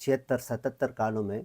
76-77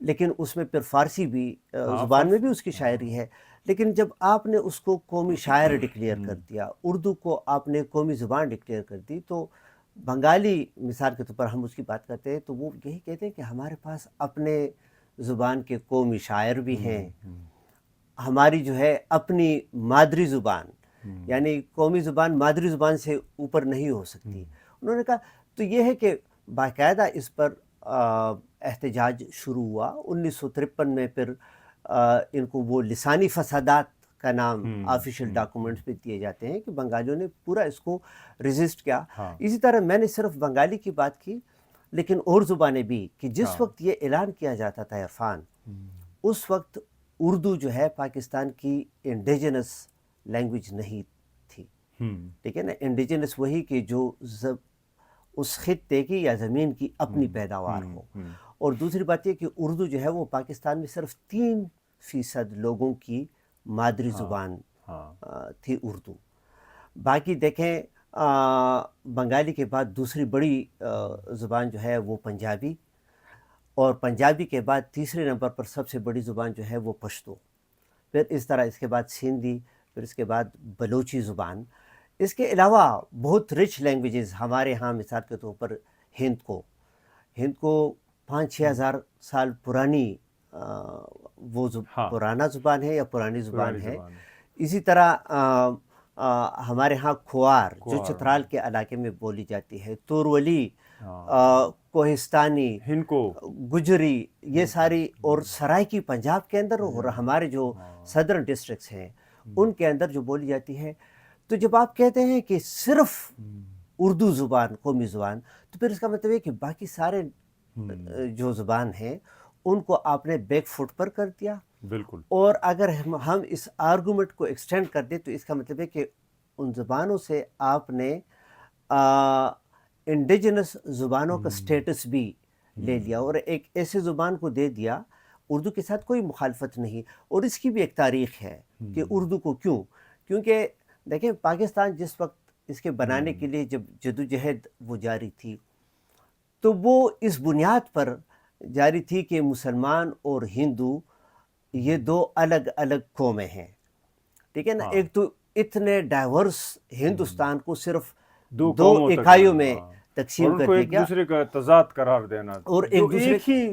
لیکن اس میں پھر فارسی بھی زبان میں بھی اس کی شاعری ہے. لیکن جب آپ نے اس کو قومی شاعر ڈکلیئر کر دیا، اردو کو آپ نے قومی زبان ڈکلیئر کر دی، تو بنگالی مثال کے طور پر ہم اس کی بات کرتے ہیں تو وہ یہی کہتے ہیں کہ ہمارے پاس اپنے زبان کے قومی شاعر بھی ہیں، ہماری جو ہے اپنی مادری زبان، یعنی قومی زبان مادری زبان سے اوپر نہیں ہو سکتی. انہوں نے کہا تو یہ ہے کہ باقاعدہ اس پر احتجاج شروع ہوا. 1953 میں پھر ان کو وہ لسانی فسادات کا نام آفیشیل ڈاکومنٹس پہ دیے جاتے ہیں کہ بنگالیوں نے پورا اس کو ریزسٹ کیا. اسی طرح میں نے صرف بنگالی کی بات کی، لیکن اور زبانیں بھی، کہ جس وقت یہ اعلان کیا جاتا تھا عرفان، اس وقت اردو جو ہے پاکستان کی انڈیجنس لینگویج نہیں تھی. ٹھیک ہے نا، انڈیجنس وہی کہ جو اس خطے کی یا زمین کی اپنی پیداوار ہو. اور دوسری بات یہ کہ اردو جو ہے وہ پاکستان میں صرف 3% لوگوں کی مادری زبان تھی اردو. باقی دیکھیں بنگالی کے بعد دوسری بڑی زبان جو ہے وہ پنجابی، اور پنجابی کے بعد تیسرے نمبر پر سب سے بڑی زبان جو ہے وہ پشتو. پھر اس طرح اس کے بعد سندھی، پھر اس کے بعد بلوچی زبان. اس کے علاوہ بہت رچ لینگویجز ہمارے ہاں، مثال کے طور پر ہند کو 5-6 ہزار سال پرانی وہ پرانا زبان ہے یا پرانی زبان ہے. اسی طرح ہمارے ہاں کھوار جو چترال کے علاقے میں بولی جاتی ہے، تورولی، کوہستانی، گجری، یہ ساری، اور سرائکی پنجاب کے اندر، اور ہمارے جو صدرن ڈسٹرکٹس ہیں ان کے اندر جو بولی جاتی ہے. تو جب آپ کہتے ہیں کہ صرف اردو زبان قومی زبان، تو پھر اس کا مطلب ہے کہ باقی سارے جو زبان ہیں ان کو آپ نے بیک فٹ پر کر دیا. بالکل. اور اگر ہم اس آرگومنٹ کو ایکسٹینڈ کر دیں تو اس کا مطلب ہے کہ ان زبانوں سے آپ نے انڈیجنس زبانوں کا سٹیٹس بھی لے لیا، اور ایک ایسے زبان کو دے دیا. اردو کے ساتھ کوئی مخالفت نہیں، اور اس کی بھی ایک تاریخ ہے کہ اردو کو کیونکہ دیکھیں پاکستان جس وقت اس کے بنانے کے لیے جب جدوجہد وہ جاری تھی، تو وہ اس بنیاد پر جاری تھی کہ مسلمان اور ہندو یہ دو الگ الگ قومیں ہیں. ٹھیک ہے نا، ایک تو اتنے ڈائیورس ہندوستان کو صرف دو اکائیوں میں تقسیم کر دیا ایک دوسرے کا تضاد قرار دینا، اور ایک ہی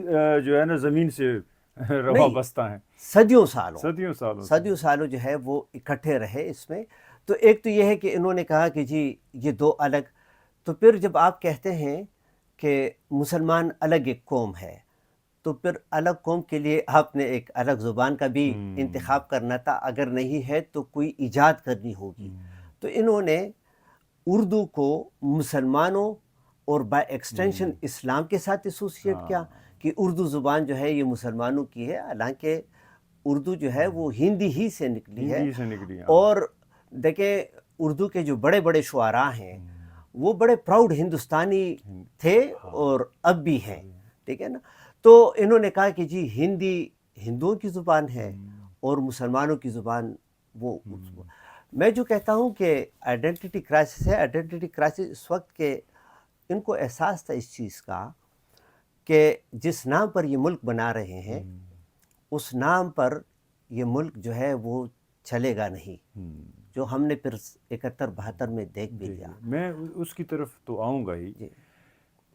جو ہے نا زمین سے روا بستہ ہیں. صدیوں سالوں جو ہے وہ اکٹھے رہے اس میں. تو ایک تو یہ ہے کہ انہوں نے کہا کہ جی یہ دو الگ. تو پھر جب آپ کہتے ہیں کہ مسلمان الگ ایک قوم ہے، تو پھر الگ قوم کے لیے آپ نے ایک الگ زبان کا بھی انتخاب کرنا تھا. اگر نہیں ہے تو کوئی ایجاد کرنی ہوگی. تو انہوں نے اردو کو مسلمانوں اور بائی ایکسٹینشن اسلام کے ساتھ ایسوسیٹ کیا کہ اردو زبان جو ہے یہ مسلمانوں کی ہے، حالانکہ اردو جو ہے وہ ہندی ہی سے نکلی ہے. اور دیکھیں اردو کے جو بڑے بڑے شعراء ہیں وہ بڑے پراؤڈ ہندوستانی تھے اور اب بھی ہیں. ٹھیک ہے نا. تو انہوں نے کہا کہ جی ہندی ہندوؤں کی زبان ہے اور مسلمانوں کی زبان وہ. میں جو کہتا ہوں کہ آئیڈینٹی کرائسس ہے. آئیڈینٹی کرائسس اس وقت کہ ان کو احساس تھا اس چیز کا کہ جس نام پر یہ ملک بنا رہے ہیں اس نام پر یہ ملک جو ہے وہ چلے گا نہیں، جو ہم نے پھر 71-72 میں دیکھ بھی لیا. میں اس کی طرف تو آؤں گا ہی،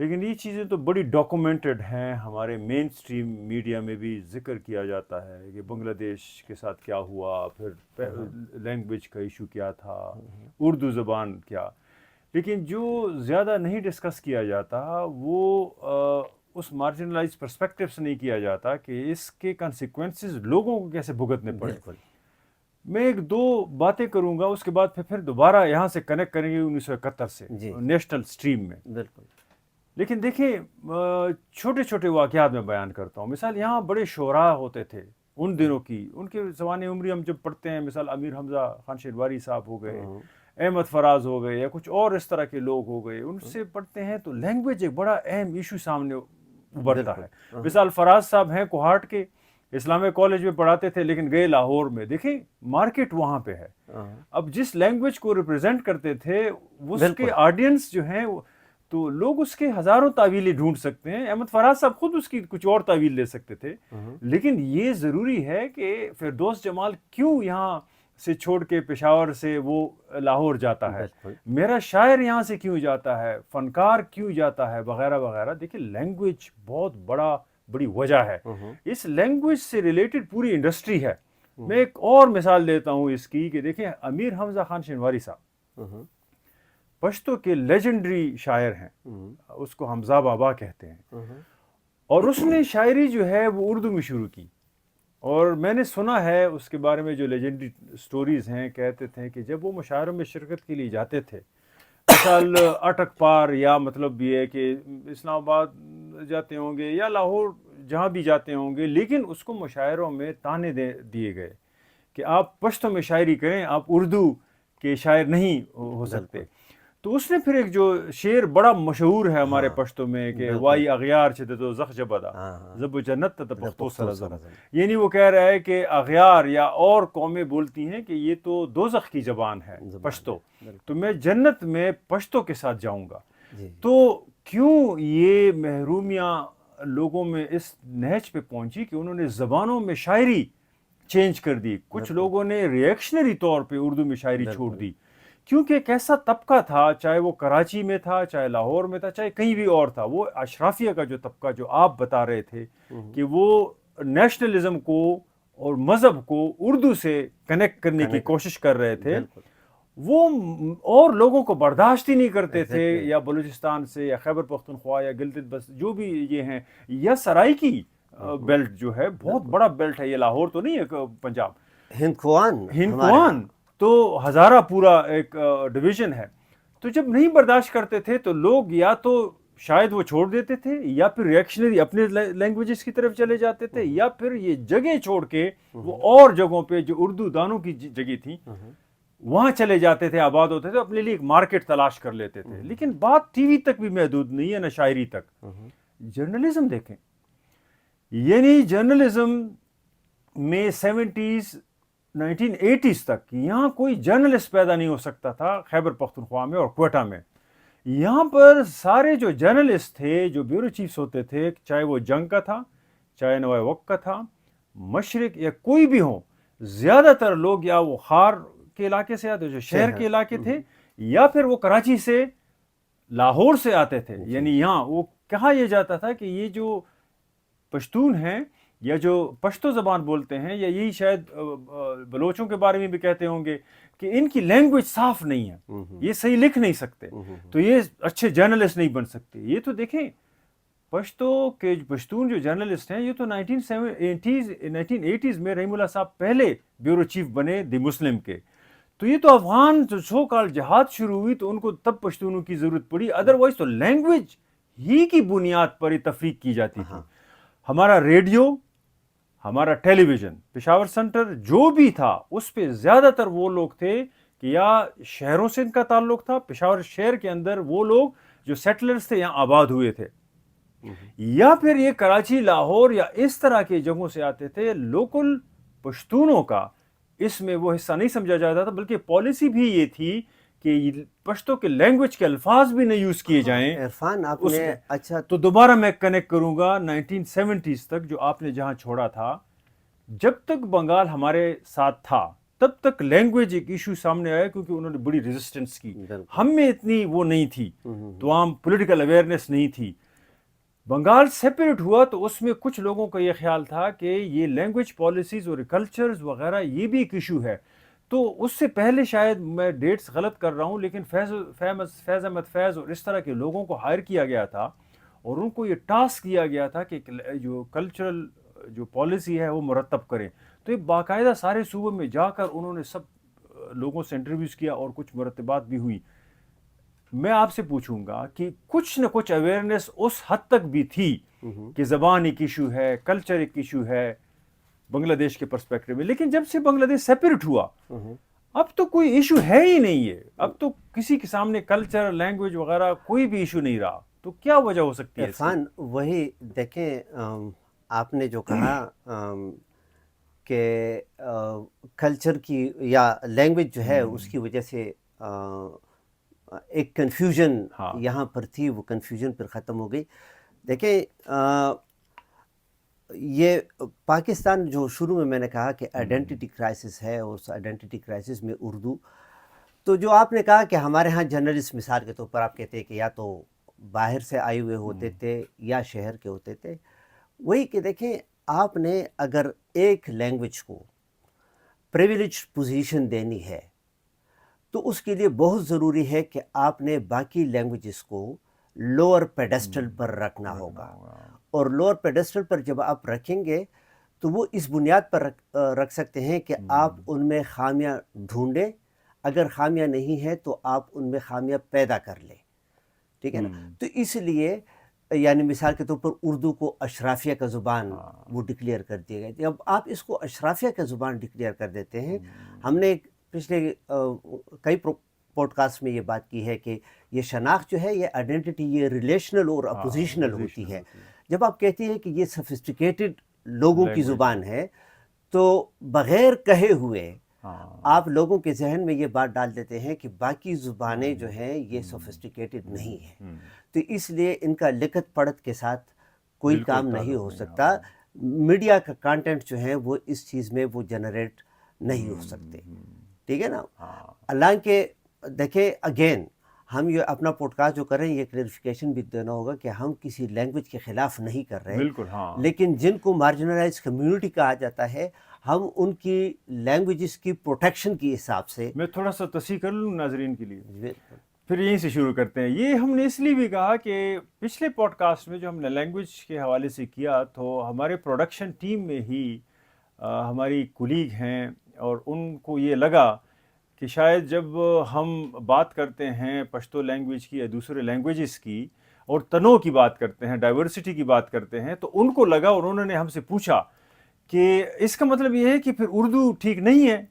لیکن یہ چیزیں تو بڑی ڈاکومنٹڈ ہیں. ہمارے مین سٹریم میڈیا میں بھی ذکر کیا جاتا ہے کہ بنگلہ دیش کے ساتھ کیا ہوا، پھر لینگویج کا ایشو کیا تھا، اردو زبان کیا. لیکن جو زیادہ نہیں ڈسکس کیا جاتا وہ اس مارجنلائز پرسپیکٹیو سے نہیں کیا جاتا کہ اس کے کنسیکوینسز لوگوں کو کیسے بھگتنے پڑے. میں ایک دو باتیں کروں گا، اس کے بعد پھر دوبارہ یہاں سے کنیکٹ کریں گے 1971 سے نیشنل سٹریم میں. بالکل. لیکن دیکھیں چھوٹے چھوٹے واقعات میں بیان کرتا ہوں. مثال یہاں بڑے شعراء ہوتے تھے ان دنوں کی، ان کے زمانے عمری ہم جب پڑھتے ہیں، مثال امیر حمزہ خان شیرواری صاحب ہو گئے، احمد فراز ہو گئے، یا کچھ اور اس طرح کے لوگ ہو گئے، ان سے پڑھتے ہیں تو لینگویج ایک بڑا اہم ایشو سامنے ابھرتا ہے. مثال فراز صاحب ہیں کوہاٹ کے، اسلامیہ کالج میں پڑھاتے تھے لیکن گئے لاہور میں. دیکھیں مارکیٹ وہاں پہ ہے. اب جس لینگویج کو ریپرزینٹ کرتے تھے اس کے آڈینس جو ہیں، تو لوگ اس کے ہزاروں تعویلیں ڈھونڈ سکتے ہیں. احمد فراز صاحب خود اس کی کچھ اور تعویل لے سکتے تھے, لیکن یہ ضروری ہے کہ فردوس جمال کیوں یہاں سے چھوڑ کے پشاور سے وہ لاہور جاتا ہے, میرا شاعر یہاں سے کیوں جاتا ہے, فنکار کیوں جاتا ہے, وغیرہ وغیرہ. دیکھیں لینگویج بہت بڑی وجہ ہے. اس لینگویج سے ریلیٹڈ پوری انڈسٹری ہے. میں ایک اور مثال دیتا ہوں اس کی کہ دیکھیں امیر حمزہ خان شنواری صاحب پشتو کے لیجنڈری شاعر ہیں, اس کو حمزہ بابا کہتے ہیں, اور اس نے شاعری جو ہے وہ اردو میں شروع کی. اور میں نے سنا ہے اس کے بارے میں جو لیجنڈری سٹوریز ہیں, کہتے تھے کہ جب وہ مشاعروں میں شرکت کے لیے جاتے تھے, مثال اٹک پار یا مطلب یہ ہے کہ اسلام آباد جاتے ہوں گے یا لاہور جہاں بھی جاتے ہوں گے, لیکن اس کو مشاعروں میں تانے دیے گئے کہ آپ پشتو میں شاعری کریں, آپ اردو کے شاعر نہیں ہو سکتے. تو اس نے پھر ایک جو شعر بڑا مشہور ہے ہمارے پشتو میں کہ وائی اغیار چھتے تو زخ جبدا زب جنت تا پختو سرزم, یعنی وہ کہہ رہا ہے کہ اغیار یا اور قومیں بولتی ہیں کہ یہ تو دوزخ کی زبان ہے پشتو, تو میں جنت میں پشتو کے ساتھ جاؤں گا. تو کیوں یہ محرومیاں لوگوں میں اس نہج پہ پہنچی کہ انہوں نے زبانوں میں شاعری چینج کر دی. کچھ لوگوں نے ریئیکشنری طور پہ اردو میں شاعری چھوڑ دی, کیونکہ ایک ایسا طبقہ تھا, چاہے وہ کراچی میں تھا, چاہے لاہور میں تھا, چاہے کہیں بھی اور تھا, وہ اشرافیہ کا جو طبقہ جو آپ بتا رہے تھے کہ وہ نیشنلزم کو اور مذہب کو اردو سے کنیکٹ کرنے کی کوشش کر رہے تھے, وہ اور لوگوں کو برداشت ہی نہیں کرتے تھے, یا بلوچستان سے یا خیبر پختونخوا یا گلگت بس جو بھی یہ ہیں, یا سرائکی بیلٹ جو ہے بہت بڑا بیلٹ ہے, یہ لاہور تو نہیں ہے پنجاب, ہندکوان تو ہزارہ پورا ایک ڈویژن ہے. تو جب نہیں برداشت کرتے تھے تو لوگ یا تو شاید وہ چھوڑ دیتے تھے, یا پھر ریئیکشنری اپنے لینگویجز کی طرف چلے جاتے تھے, یا پھر یہ جگہ چھوڑ کے وہ اور جگہوں پہ جو اردو دانوں کی جگہ تھی وہاں چلے جاتے تھے, آباد ہوتے تھے, اپنے لیے ایک مارکیٹ تلاش کر لیتے تھے. لیکن بات ٹی وی تک بھی محدود نہیں ہے, نہ شاعری تک. جرنلزم دیکھیں, یعنی جرنلزم میں 70s 1980s تک یہاں کوئی جرنلسٹ پیدا نہیں ہو سکتا تھا خیبر پختونخوا میں اور کوئٹہ میں. یہاں پر سارے جو جرنلسٹ تھے, جو بیورو چیفز ہوتے تھے, چاہے وہ جنگ کا تھا, چاہے نوائے وقت کا تھا, مشرق یا کوئی بھی ہو, زیادہ تر لوگ یا وہ خار کے علاقے سے آتے, جو شہر کے علاقے تھے, یا پھر وہ کراچی سے لاہور سے آتے تھے. یعنی یہاں وہ کہا یہ جاتا تھا کہ یہ جو پشتون ہیں یا جو پشتو زبان بولتے ہیں, یا یہی شاید بلوچوں کے بارے میں بھی کہتے ہوں گے کہ ان کی لینگویج صاف نہیں ہے, یہ صحیح لکھ نہیں سکتے, تو یہ اچھے جرنلسٹ نہیں بن سکتے. یہ تو دیکھیں پشتو کے پشتون جو جرنلسٹ ہیں, یہ تو 1980s میں رحیم اللہ صاحب پہلے بیورو چیف بنے دی مسلم کے. تو یہ تو افغان جو سو کال جہاد شروع ہوئی تو ان کو تب پشتونوں کی ضرورت پڑی, ادروائز تو لینگویج ہی کی بنیاد پر یہ تفریق کی جاتی تھی. ہمارا ریڈیو, ہمارا ٹیلی ویژن, پشاور سینٹر جو بھی تھا, اس پہ زیادہ تر وہ لوگ تھے کہ یا شہروں سے ان کا تعلق تھا, پشاور شہر کے اندر وہ لوگ جو سیٹلرز تھے یہاں آباد ہوئے تھے, یا پھر یہ کراچی, لاہور یا اس طرح کے جگہوں سے آتے تھے. لوکل پشتونوں کا اس میں وہ حصہ نہیں سمجھا جاتا تھا, بلکہ پالیسی بھی یہ تھی کہ پشتو کے لینگویج کے الفاظ بھی نہ یوز کیے جائیں. عرفان آپ نے اچھا تو دوبارہ میں کنیکٹ کروں گا 1970s تک, جو آپ نے جہاں چھوڑا تھا, جب تک بنگال ہمارے ساتھ تھا تب تک لینگویج ایک ایشو سامنے آیا, کیونکہ انہوں نے بڑی ریزسٹنس کی. ہم میں اتنی وہ نہیں تھی, تو عام پولیٹیکل اویئرنیس نہیں تھی. بنگال سیپریٹ ہوا تو اس میں کچھ لوگوں کا یہ خیال تھا کہ یہ لینگویج پالیسیز اور کلچرز وغیرہ یہ بھی ایک ایشو ہے. تو اس سے پہلے شاید میں ڈیٹس غلط کر رہا ہوں, لیکن فیض احمد فیض اور اس طرح کے لوگوں کو ہائر کیا گیا تھا, اور ان کو یہ ٹاسک دیا گیا تھا کہ جو کلچرل جو پالیسی ہے وہ مرتب کریں. تو یہ باقاعدہ سارے صوبوں میں جا کر انہوں نے سب لوگوں سے انٹرویوز کیا, اور کچھ مرتبات بھی ہوئی. میں آپ سے پوچھوں گا کہ کچھ نہ کچھ اویئرنیس اس حد تک بھی تھی کہ زبان ایک ایشو ہے, کلچر ایک ایشو ہے بنگلہ دیش کے پرسپیکٹو میں. لیکن جب سے بنگلہ دیش سیپریٹ ہوا, اب تو کوئی ایشو ہے ہی نہیں ہے. اب تو کسی کے سامنے کلچر, لینگویج وغیرہ کوئی بھی ایشو نہیں رہا. تو کیا وجہ ہو سکتی ہے؟ عرفان وہی دیکھیں, آپ نے جو کہا کہ کلچر کی یا لینگویج جو ہے اس کی وجہ سے ایک کنفیوژن ہاں یہاں پر تھی، وہ کنفیوژن پھر ختم ہو گئی. دیکھیں یہ پاکستان جو شروع میں نے کہا کہ آئیڈینٹی کرائسس ہے، اور اس آئیڈینٹی کرائسس میں اردو، تو جو آپ نے کہا کہ ہمارے ہاں جرنلسٹ مثال کے طور پر آپ کہتے ہیں کہ یا تو باہر سے آئے ہوئے ہوتے تھے یا شہر کے ہوتے تھے، وہی کہ دیکھیں آپ نے اگر ایک لینگویج کو پریویلیج پوزیشن دینی ہے تو اس کے لیے بہت ضروری ہے کہ آپ نے باقی لینگویجز کو لوور پیڈسٹل پر رکھنا ہوگا. اور لوور پیڈسٹل پر جب آپ رکھیں گے تو وہ اس بنیاد پر رکھ سکتے ہیں کہ آپ ان میں خامیاں ڈھونڈیں، اگر خامیاں نہیں ہیں تو آپ ان میں خامیاں پیدا کر لیں. ٹھیک ہے نا؟ تو اس لیے یعنی مثال کے طور پر اردو کو اشرافیہ کا زبان وہ ڈکلیئر کر دیا گیا. جب آپ اس کو اشرافیہ کا زبان ڈکلیئر کر دیتے ہیں، ہم نے پچھلے کئی پوڈ کاسٹ میں یہ بات کی ہے کہ یہ شناخت جو ہے، یہ آئیڈینٹی، یہ ریلیشنل اور اپوزیشنل ہوتی ہے. جب آپ کہتی ہیں کہ یہ سفسٹیکیٹڈ لوگوں کی زبان ہے، تو بغیر کہے ہوئے آپ لوگوں کے ذہن میں یہ بات ڈال دیتے ہیں کہ باقی زبانیں جو ہیں یہ سوفسٹیکیٹڈ نہیں ہیں. تو اس لیے ان کا لکھت پڑھت کے ساتھ کوئی کام نہیں ہو سکتا. میڈیا کا کانٹینٹ جو ہے وہ اس چیز میں وہ جنریٹ نہیں ہو سکتے. ٹھیک ہے نا؟ حالانکہ دیکھیں اگین ہم یہ اپنا پوڈ کاسٹ جو کر رہے ہیں، یہ کلیریفیکیشن بھی دینا ہوگا کہ ہم کسی لینگویج کے خلاف نہیں کر رہے، بالکل. ہاں لیکن جن کو مارجنلائز کمیونٹی کہا جاتا ہے، ہم ان کی لینگویجز کی پروٹیکشن کے حساب سے. میں تھوڑا سا تصحیح کر لوں ناظرین کے لیے، پھر یہیں سے شروع کرتے ہیں. یہ ہم نے اس لیے بھی کہا کہ پچھلے پوڈ کاسٹ میں جو ہم نے لینگویج کے حوالے سے کیا، تو ہمارے پروڈکشن ٹیم میں ہی ہماری کولیگ ہیں، اور ان کو یہ لگا کہ شاید جب ہم بات کرتے ہیں پشتو لینگویج کی یا دوسرے لینگویجز کی، اور تنوع کی بات کرتے ہیں، ڈائیورسٹی کی بات کرتے ہیں، تو ان کو لگا اور انہوں نے ہم سے پوچھا کہ اس کا مطلب یہ ہے کہ پھر اردو ٹھیک نہیں ہے.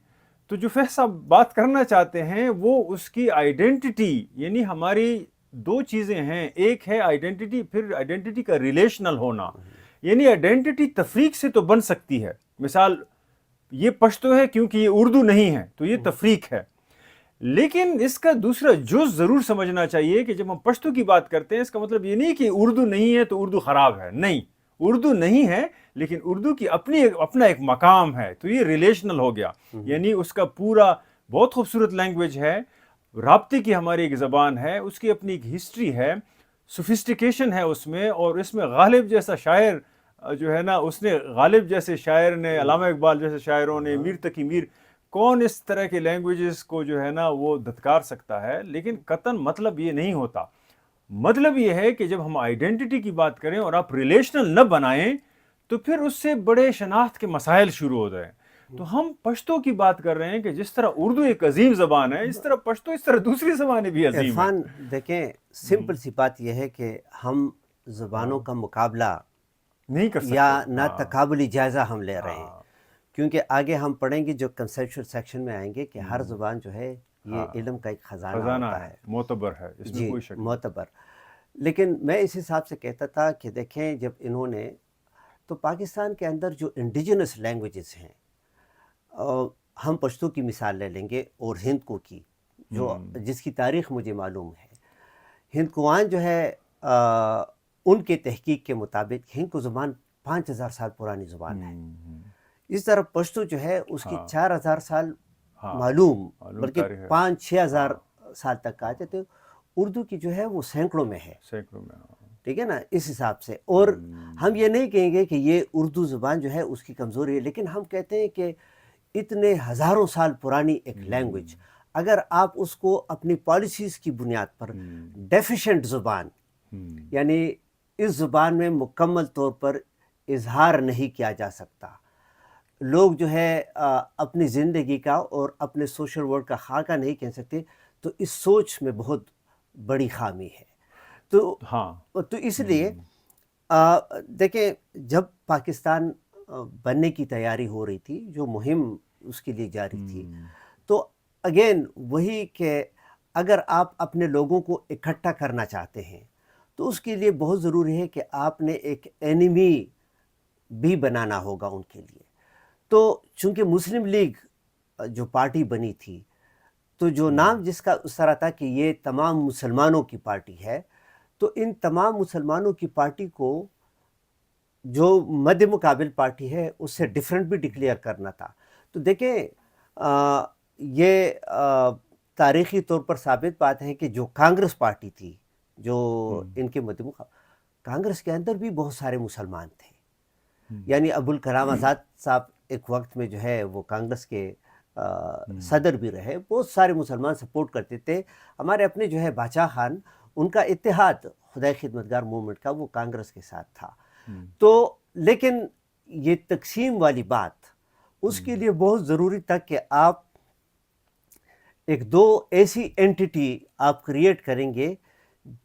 تو جو فیض صاحب بات کرنا چاہتے ہیں وہ اس کی آئیڈینٹی، یعنی ہماری دو چیزیں ہیں، ایک ہے آئیڈینٹی، پھر آئیڈینٹی کا ریلیشنل ہونا. یعنی آئیڈینٹی تفریق سے تو بن سکتی ہے، مثال یہ پشتو ہے کیونکہ یہ اردو نہیں ہے تو یہ تفریق ہے، لیکن اس کا دوسرا جز ضرور سمجھنا چاہیے کہ جب ہم پشتو کی بات کرتے ہیں، اس کا مطلب یہ نہیں کہ اردو نہیں ہے تو اردو خراب ہے. نہیں، اردو نہیں ہے، لیکن اردو کی اپنا ایک مقام ہے، تو یہ ریلیشنل ہو گیا. یعنی اس کا پورا بہت خوبصورت لینگویج ہے، رابطے کی ہماری ایک زبان ہے، اس کی اپنی ایک ہسٹری ہے، سوفسٹیکیشن ہے اس میں. اور اس میں غالب جیسا شاعر جو ہے نا، اس نے غالب جیسے شاعر نے، علامہ اقبال جیسے شاعروں نے، میر تقی میر، کون اس طرح کے لینگویجز کو جو ہے نا وہ دھتکار سکتا ہے. لیکن قطعاً مطلب یہ نہیں ہوتا. مطلب یہ ہے کہ جب ہم آئیڈینٹی کی بات کریں اور آپ ریلیشنل نہ بنائیں، تو پھر اس سے بڑے شناخت کے مسائل شروع ہو جائیں. تو ہم پشتو کی بات کر رہے ہیں کہ جس طرح اردو ایک عظیم زبان ہے، اس طرح پشتو، اس طرح دوسری زبانیں بھی عظیم ہیں. عرفان دیکھیں، سمپل سی بات یہ ہے کہ ہم زبانوں کا مقابلہ نہیں کر سکتے، یا نہ تقابلی جائزہ ہم لے رہے ہیں، کیونکہ آگے ہم پڑھیں گے جو کنسیپچول سیکشن میں آئیں گے کہ ہر زبان جو ہے یہ علم کا ایک خزانہ ہوتا ہے، معتبر ہے، اس میں کوئی شک نہیں. معتبر. لیکن میں اس حساب سے کہتا تھا کہ دیکھیں جب انہوں نے، تو پاکستان کے اندر جو انڈیجنس لینگویجز ہیں، ہم پشتو کی مثال لے لیں گے اور ہندکو کی، جو جس کی تاریخ مجھے معلوم ہے. ہندکوان جو ہے ان کے تحقیق کے مطابق ہندکو زبان 5000 سال پرانی زبان ہے. اس طرح پشتو جو ہے اس کی 4000 سال معلوم، بلکہ 5-6 ہزار سال تک کہتے تھے. اردو کی جو ہے وہ سینکڑوں میں ہے، ٹھیک ہے نا، اس حساب سے. اور ہم یہ نہیں کہیں گے کہ یہ اردو زبان جو ہے اس کی کمزوری ہے، لیکن ہم کہتے ہیں کہ اتنے ہزاروں سال پرانی ایک لینگویج، اگر آپ اس کو اپنی پالیسیز کی بنیاد پر ڈیفیشنٹ زبان، یعنی اس زبان میں مکمل طور پر اظہار نہیں کیا جا سکتا، لوگ جو ہے اپنی زندگی کا اور اپنے سوشل ورلڈ کا خاکہ نہیں کہہ سکتے، تو اس سوچ میں بہت بڑی خامی ہے. تو اس لیے دیکھیں جب پاکستان بننے کی تیاری ہو رہی تھی، جو مہم اس کے لیے جاری تھی، تو اگین وہی کہ اگر آپ اپنے لوگوں کو اکٹھا کرنا چاہتے ہیں تو اس کے لیے بہت ضروری ہے کہ آپ نے ایک اینیمی بھی بنانا ہوگا ان کے لیے. تو چونکہ مسلم لیگ جو پارٹی بنی تھی، تو جو نام جس کا اس طرح تھا کہ یہ تمام مسلمانوں کی پارٹی ہے، تو ان تمام مسلمانوں کی پارٹی کو جو مد مقابل پارٹی ہے اس سے ڈیفرنٹ بھی ڈکلیئر کرنا تھا. تو دیکھیں یہ تاریخی طور پر ثابت بات ہے کہ جو کانگریس پارٹی تھی جو ان کے مد مقابل، کانگریس کے اندر بھی بہت سارے مسلمان تھے. یعنی ابوالکلام آزاد صاحب ایک وقت میں جو ہے وہ کانگریس کے صدر بھی رہے. بہت سارے مسلمان سپورٹ کرتے تھے. ہمارے اپنے جو ہے باچا خان، ان کا اتحاد خدای خدمتگار موومنٹ کا وہ کانگریس کے ساتھ تھا. تو لیکن یہ تقسیم والی بات، اس کے لیے بہت ضروری تھا کہ آپ ایک دو ایسی اینٹیٹی آپ کریٹ کریں گے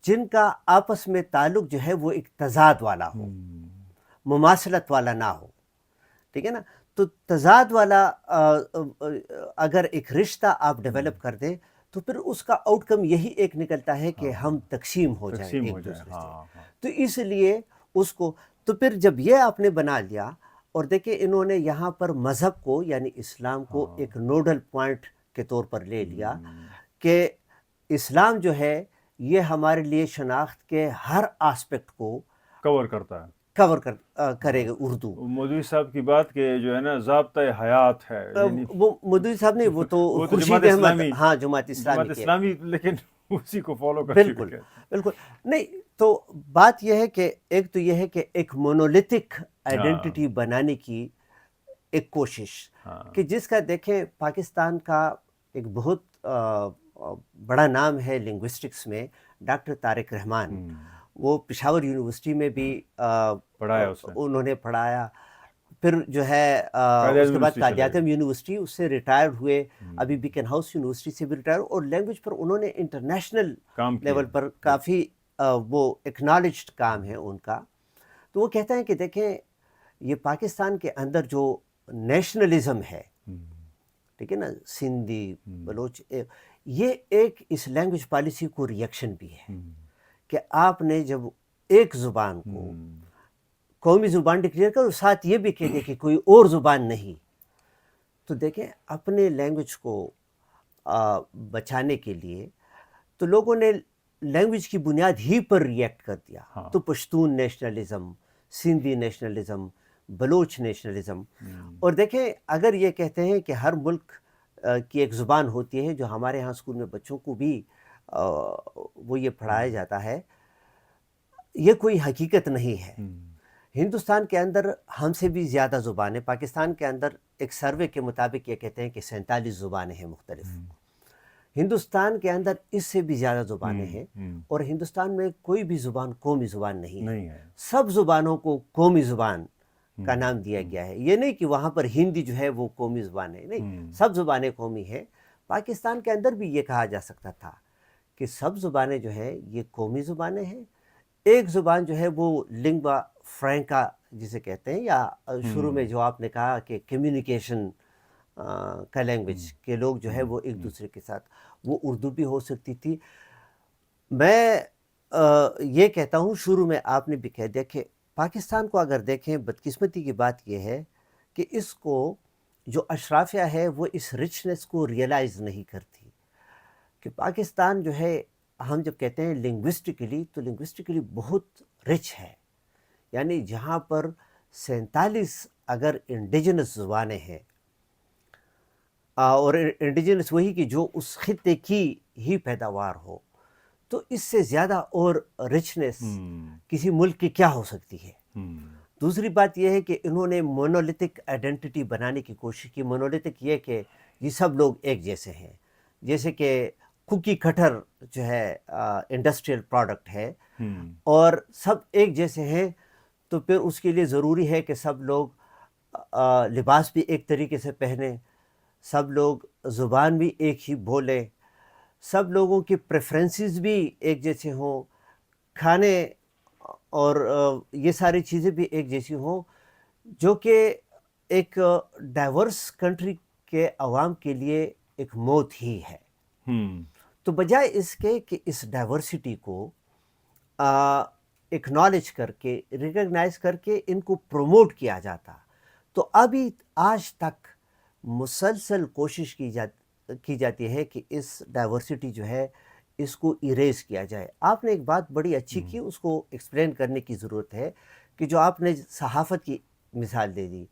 جن کا آپس میں تعلق جو ہے وہ ایک تضاد والا ہو، مماثلت والا نہ ہو. ٹھیک ہے نا؟ تو تضاد والا اگر ایک رشتہ آپ ڈیولپ کر دیں تو پھر اس کا آؤٹ کم یہی ایک نکلتا ہے کہ ہم تقسیم ہو جائیں ایک دوسرے سے. تو اس لیے اس کو، تو پھر جب یہ آپ نے بنا لیا، اور دیکھیں انہوں نے یہاں پر مذہب کو یعنی اسلام کو ایک نوڈل پوائنٹ کے طور پر لے لیا کہ اسلام جو ہے یہ ہمارے لیے شناخت کے ہر آسپیکٹ کو کور کرتا ہے، کور کرے گا. اردو مودودی صاحب کی بات کہ جو ہے نا ضابطۂ حیات ہے، وہ مودودی صاحب نہیں، وہ تو خورشید احمد، ہاں جماعت اسلامی، لیکن اسی کو فالو کر بالکل بالکل نہیں. تو بات یہ ہے کہ ایک تو یہ ہے کہ ایک مونولیتھک آئیڈینٹی بنانے کی ایک کوشش، کہ جس کا دیکھیں پاکستان کا ایک بہت بڑا نام ہے لنگوسٹکس میں، ڈاکٹر طارق رحمان. وہ پشاور یونیورسٹی میں بھی پڑھایا، انہوں نے پڑھایا. پھر جو ہے اس کے بعد قائد اعظم یونیورسٹی، اس سے ریٹائر ہوئے. ابھی بیکن ہاؤس یونیورسٹی سے بھی ریٹائر، اور لینگویج پر انہوں نے انٹرنیشنل لیول پر کافی وہ ایکنالجڈ کام ہے ان کا. تو وہ کہتے ہیں کہ دیکھیں یہ پاکستان کے اندر جو نیشنلزم ہے، ٹھیک ہے نا، سندھی بلوچ، یہ ایک اس لینگویج پالیسی کو ریئیکشن بھی ہے کہ آپ نے جب ایک زبان کو قومی زبان ڈکلیئر کرو، ساتھ یہ بھی کہہ دیں کہ کوئی اور زبان نہیں. تو دیکھیں اپنے لینگویج کو بچانے کے لیے تو لوگوں نے لینگویج کی بنیاد ہی پر ریئیکٹ کر دیا. تو Pashtun nationalism, Sindhi nationalism, Baloch nationalism. اور دیکھیں اگر یہ کہتے ہیں کہ ہر ملک کی ایک زبان ہوتی ہے، جو ہمارے ہاں اسکول میں بچوں کو بھی وہ یہ پڑھایا جاتا ہے، یہ کوئی حقیقت نہیں ہے. ہندوستان کے اندر ہم سے بھی زیادہ زبانیں، پاکستان کے اندر ایک سروے کے مطابق یہ کہتے ہیں کہ 47 زبانیں ہیں مختلف. ہندوستان کے اندر اس سے بھی زیادہ زبانیں ہیں، اور ہندوستان میں کوئی بھی زبان قومی زبان نہیں ہے. سب زبانوں کو قومی زبان کا نام دیا گیا ہے. یہ نہیں کہ وہاں پر ہندی جو ہے وہ قومی زبان ہے، نہیں، سب زبانیں قومی ہیں. پاکستان کے اندر بھی یہ کہا جا سکتا تھا کہ سب زبانیں جو ہے یہ قومی زبانیں ہیں. ایک زبان جو ہے وہ لنگوا فرینکا جسے کہتے ہیں، یا شروع میں جو آپ نے کہا کہ کمیونیکیشن کا لینگویج، کہ لوگ جو ہے وہ ایک دوسرے کے ساتھ، وہ اردو بھی ہو سکتی تھی. میں یہ کہتا ہوں، شروع میں آپ نے بھی کہہ دیا کہ پاکستان کو اگر دیکھیں، بدقسمتی کی بات یہ ہے کہ اس کو جو اشرافیہ ہے وہ اس رچنس کو ریئلائز نہیں کرتی کہ پاکستان جو ہے، ہم جب کہتے ہیں لنگوسٹکلی، تو لنگوسٹکلی بہت رچ ہے. یعنی جہاں پر 47 اگر انڈیجنس زبانیں ہیں، اور انڈیجنس وہی کہ جو اس خطے کی ہی پیداوار ہو، تو اس سے زیادہ اور رچنس کسی ملک کی کیا ہو سکتی ہے. دوسری بات یہ ہے کہ انہوں نے مونولیتھک آئیڈینٹی بنانے کی کوشش کی. مونولیتھک یہ کہ یہ سب لوگ ایک جیسے ہیں، جیسے کہ کوکی کٹر جو ہے انڈسٹریل پروڈکٹ ہے، اور سب ایک جیسے ہیں. تو پھر اس کے لیے ضروری ہے کہ سب لوگ لباس بھی ایک طریقے سے پہنیں، سب لوگ زبان بھی ایک ہی بولیں، سب لوگوں کی پریفرنسز بھی ایک جیسے ہوں، کھانے اور یہ ساری چیزیں بھی ایک جیسی ہوں، جو کہ ایک ڈائیورس کنٹری کے عوام کے لیے ایک موت ہی ہے. تو بجائے اس کے کہ اس ڈائیورسٹی کو اکنالج کر کے، ریکگنائز کر کے ان کو پروموٹ کیا جاتا، تو ابھی آج تک مسلسل کوشش کی کی جاتی ہے کہ اس ڈائیورسٹی جو ہے اس کو ایریز کیا جائے. آپ نے ایک بات بڑی اچھی کی, اس کو ایکسپلین کرنے کی ضرورت ہے کہ جو آپ نے صحافت کی مثال دے دی,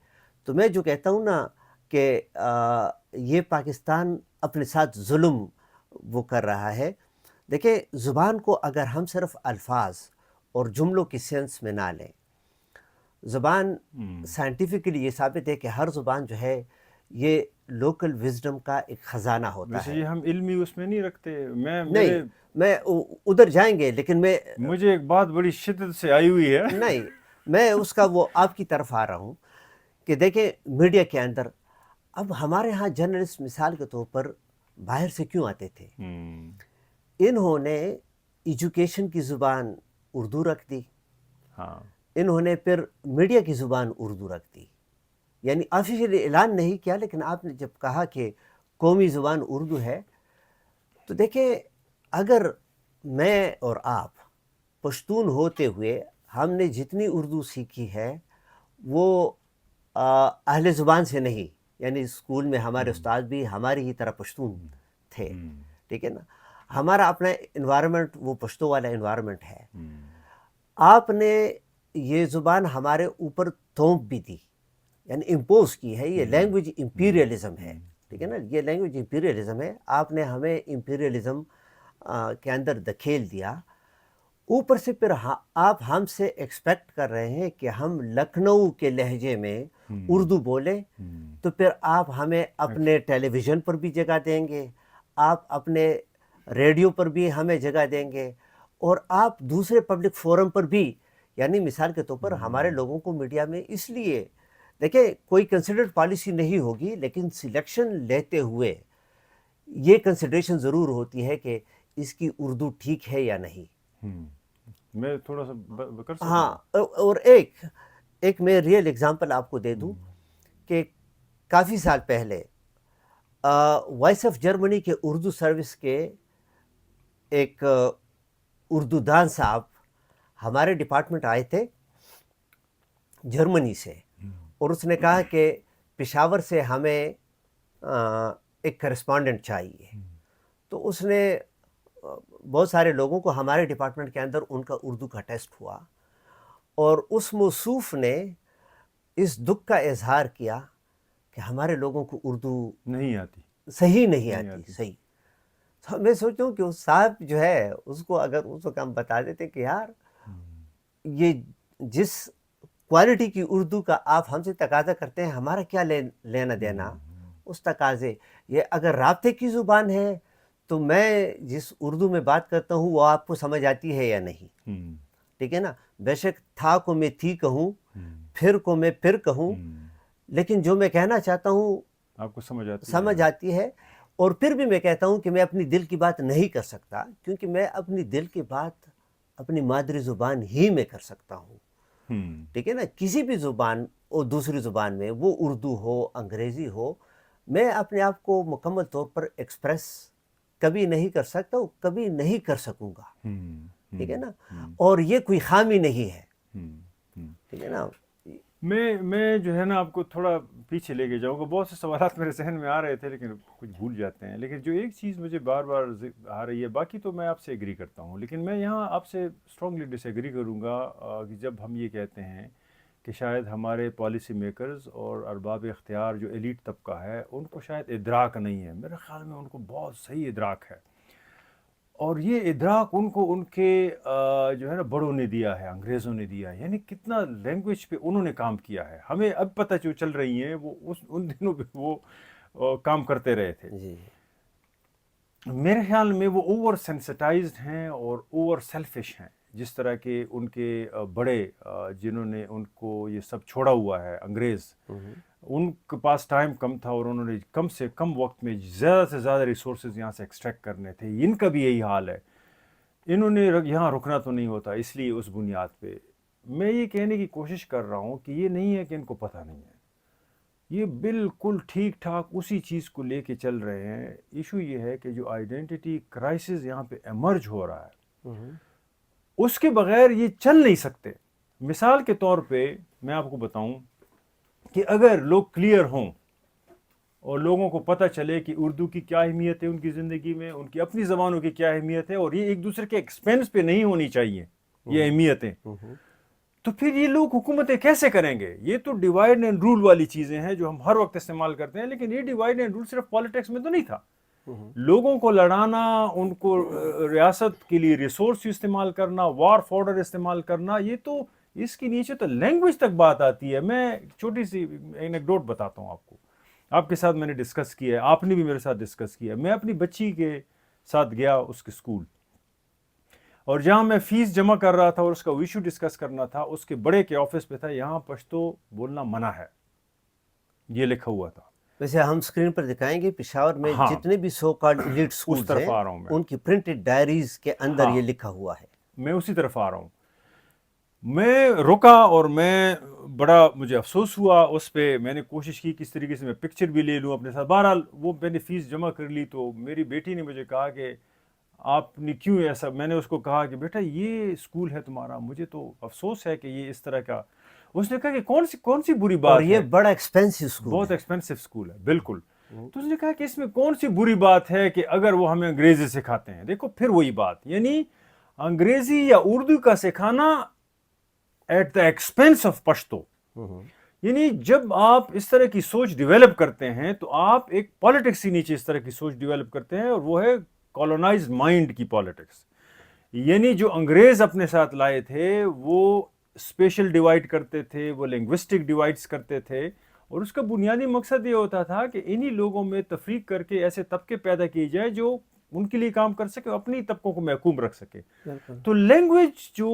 تو میں جو کہتا ہوں نا کہ یہ پاکستان اپنے ساتھ ظلم وہ کر رہا ہے. دیکھیں, زبان کو اگر ہم صرف الفاظ اور جملوں کی سینس میں نہ لیں, زبان سائنٹیفکلی یہ ثابت ہے کہ ہر زبان جو ہے یہ لوکل وزڈم کا ایک خزانہ ہوتا ویسے ہے. یہ ہم علمی اس میں نہیں رکھتے. نہیں, میں ادھر جائیں گے, لیکن مجھے ایک بات بڑی شدت سے آئی ہوئی ہے. نہیں, میں اس کا وہ آپ کی طرف آ رہا ہوں کہ دیکھیں میڈیا کے اندر اب ہمارے ہاں جرنلسٹ مثال کے طور پر باہر سے کیوں آتے تھے؟ انہوں نے ایجوکیشن کی زبان اردو رکھ دی, ہاں, انہوں نے پھر میڈیا کی زبان اردو رکھ دی. یعنی آفیشیلی اعلان نہیں کیا, لیکن آپ نے جب کہا کہ قومی زبان اردو ہے, تو دیکھیں اگر میں اور آپ پشتون ہوتے ہوئے ہم نے جتنی اردو سیکھی ہے وہ اہل زبان سے نہیں, یعنی اسکول میں ہمارے استاد بھی ہماری ہی طرح پشتون تھے, ٹھیک ہے نا, ہمارا اپنا انوائرمنٹ وہ پشتو والا انوائرمنٹ ہے. آپ نے یہ زبان ہمارے اوپر تھوپ بھی دی, یعنی امپوز کی ہے. یہ لینگویج امپیریلزم ہے, ٹھیک ہے نا, یہ لینگویج امپیریلزم ہے. آپ نے ہمیں امپیریلزم کے اندر دھکیل دیا. اوپر سے پھر آپ ہم سے ایکسپیکٹ کر رہے ہیں کہ ہم لکھنؤ کے لہجے میں اردو بولیں, تو پھر آپ ہمیں اپنے ٹیلی ویژن پر بھی جگہ دیں گے, آپ اپنے ریڈیو پر بھی ہمیں جگہ دیں گے, اور آپ دوسرے پبلک فورم پر بھی. یعنی مثال کے طور پر ہمارے لوگوں کو میڈیا میں اس لیے دیکھیں کوئی کنسیڈرڈ پالیسی نہیں ہوگی, لیکن سلیکشن لیتے ہوئے یہ کنسیڈریشن ضرور ہوتی ہے کہ اس کی اردو ٹھیک ہے یا نہیں. میں تھوڑا سا کر سکتا ہوں. ہاں, اور ایک میں ریئل ایگزامپل آپ کو دے دوں کہ کافی سال پہلے وائس آف جرمنی کے اردو سروس کے ایک اردو دان صاحب ہمارے ڈپارٹمنٹ آئے تھے جرمنی سے, اور اس نے کہا کہ پشاور سے ہمیں ایک کرسپونڈنٹ چاہیے. تو اس نے بہت سارے لوگوں کو ہمارے ڈپارٹمنٹ کے اندر ان کا اردو کا ٹیسٹ ہوا, اور اس موصوف نے اس دکھ کا اظہار کیا کہ ہمارے لوگوں کو اردو نہیں آتی, صحیح نہیں آتی. صحیح, تو میں سوچتا ہوں کہ اس صاحب جو ہے اس کو اگر اس وقت ہم بتا دیتے کہ یار یہ جس کوالٹی کی اردو کا آپ ہم سے تقاضا کرتے ہیں, ہمارا کیا لینا دینا اس تقاضے. یہ اگر رابطے کی زبان ہے تو میں جس اردو میں بات کرتا ہوں وہ آپ کو سمجھ آتی ہے یا نہیں, ٹھیک ہے نا. بے شک تھا کو میں تھی کہوں, پھر کو میں پھر کہوں, لیکن جو میں کہنا چاہتا ہوں آپ کو سمجھ آتی ہے. اور پھر بھی میں کہتا ہوں کہ میں اپنی دل کی بات نہیں کر سکتا, کیونکہ میں اپنی دل کی بات اپنی مادری زبان ہی میں کر سکتا ہوں, ٹھیک ہے نا. کسی بھی زبان اور دوسری زبان میں, وہ اردو ہو انگریزی ہو, میں اپنے آپ کو مکمل طور پر ایکسپریس کبھی نہیں کر سکتا, کبھی نہیں کر سکوں گا, ٹھیک ہے نا. اور یہ کوئی خامی نہیں ہے, ٹھیک ہے نا. میں جو ہے نا آپ کو تھوڑا پیچھے لے کے جاؤں گا. بہت سے سوالات میرے ذہن میں آ رہے تھے لیکن کچھ بھول جاتے ہیں. لیکن جو ایک چیز مجھے بار بار آ رہی ہے, باقی تو میں آپ سے ایگری کرتا ہوں, لیکن میں یہاں آپ سے اسٹرانگلی ڈس ایگری کروں گا کہ جب ہم یہ کہتے ہیں کہ شاید ہمارے پالیسی میکرز اور ارباب اختیار جو ایلیٹ طبقہ ہے ان کو شاید ادراک نہیں ہے. میرے خیال میں ان کو بہت صحیح ادراک ہے, اور یہ ادراک ان کو ان کے جو ہے نا بڑوں نے دیا ہے, انگریزوں نے دیا ہے. یعنی کتنا لینگویج پہ انہوں نے کام کیا ہے, ہمیں اب پتہ جو چل رہی ہیں وہ ان دنوں پہ وہ کام کرتے رہے تھے. جی, میرے خیال میں وہ اوور سینسٹائزڈ ہیں اور اوور سیلفش ہیں. جس طرح کے ان کے بڑے جنہوں نے ان کو یہ سب چھوڑا ہوا ہے, انگریز, ان کے پاس ٹائم کم تھا اور انہوں نے کم سے کم وقت میں زیادہ سے زیادہ ریسورسز یہاں سے ایکسٹریکٹ کرنے تھے. ان کا بھی یہی حال ہے. انہوں نے یہاں رکنا تو نہیں ہوتا, اس لیے اس بنیاد پہ میں یہ کہنے کی کوشش کر رہا ہوں کہ یہ نہیں ہے کہ ان کو پتہ نہیں ہے, یہ بالکل ٹھیک ٹھاک اسی چیز کو لے کے چل رہے ہیں. ایشو یہ ہے کہ جو آئیڈینٹی کرائسس یہاں پہ ایمرج ہو رہا ہے اس کے بغیر یہ چل نہیں سکتے. مثال کے طور پہ میں آپ کو بتاؤں کہ اگر لوگ کلیئر ہوں اور لوگوں کو پتہ چلے کہ اردو کی کیا اہمیت ہے ان کی زندگی میں، ان کی اپنی زبانوں کی کیا اہمیت ہے، اور یہ ایک دوسرے کے ایکسپینس پہ نہیں ہونی چاہیے یہ اہمیتیں. تو پھر یہ لوگ حکومتیں کیسے کریں گے؟ یہ تو ڈیوائڈ اینڈ رول والی چیزیں ہیں جو ہم ہر وقت استعمال کرتے ہیں، لیکن یہ ڈیوائڈ اینڈ رول صرف پالیٹکس میں تو نہیں تھا. لوگوں کو لڑانا، ان کو ریاست کے لیے ریسورس استعمال کرنا، وار فارڈر استعمال کرنا، یہ تو اس کی نیچے تو لینگویج تک بات آتی ہے. میں چھوٹی سی اینیکڈوٹ بتاتا ہوں آپ کو، آپ کے ساتھ میں نے ڈسکس کیا ہے، آپ نے بھی میرے ساتھ ڈسکس کیا ہے. میں اپنی بچی کے ساتھ گیا اس کے اسکول، اور جہاں میں فیس جمع کر رہا تھا اور اس کا ایشو ڈسکس کرنا تھا، اس کے بڑے کے آفس پہ تھا یہاں پشتو بولنا منع ہے، یہ لکھا ہوا تھا. ویسے ہم اسکرین پر دکھائیں گے پشاور میں ہاں، جتنے بھی سو کالڈ ایلیٹ اسکولز طرف ہیں آ رہا ہوں میں. ان کی پرنٹڈ ڈائریز کے اندر یہ لکھا ہوا ہے. میں اسی طرف آ رہا ہوں. میں رکا اور میں بڑا مجھے افسوس ہوا اس پہ. میں نے کوشش کی کس طریقے سے میں پکچر بھی لے لوں اپنے ساتھ. بہرحال وہ میں نے فیس جمع کر لی. تو میری بیٹی نے مجھے کہا کہ آپ نے کیوں ایسا؟ میں نے اس کو کہا کہ بیٹا یہ اسکول ہے تمہارا، مجھے تو افسوس ہے کہ یہ اس طرح کا. اس نے کہا کہ کون سی بری بات اور ہے؟ یہ بڑا ایکسپینسو اسکول بہت ہے. ایکسپینسو اسکول ہے، بالکل. تو اس نے کہا کہ اس میں کون سی بری بات ہے کہ اگر وہ ہمیں انگریزی سکھاتے ہیں؟ دیکھو پھر وہی بات، یعنی انگریزی یا اردو کا سکھانا at the expense of Pashto. یعنی جب آپ اس طرح کی سوچ ڈیولپ کرتے ہیں تو آپ ایک پالیٹکس کے نیچے اس طرح کی سوچ ڈیولپ کرتے ہیں، اور وہ ہے کالونائز مائنڈ کی پالیٹکس. یعنی جو انگریز اپنے ساتھ لائے تھے وہ اسپیشل ڈیوائڈ کرتے تھے، وہ لنگوسٹک ڈیوائڈز کرتے تھے، اور اس کا بنیادی مقصد یہ ہوتا تھا کہ انہی لوگوں میں تفریق کر کے ایسے طبقے پیدا کیے جائے جو ان کے لیے کام کر سکے، اپنی طبقوں کو محکوم رکھ سکے. تو لینگویج جو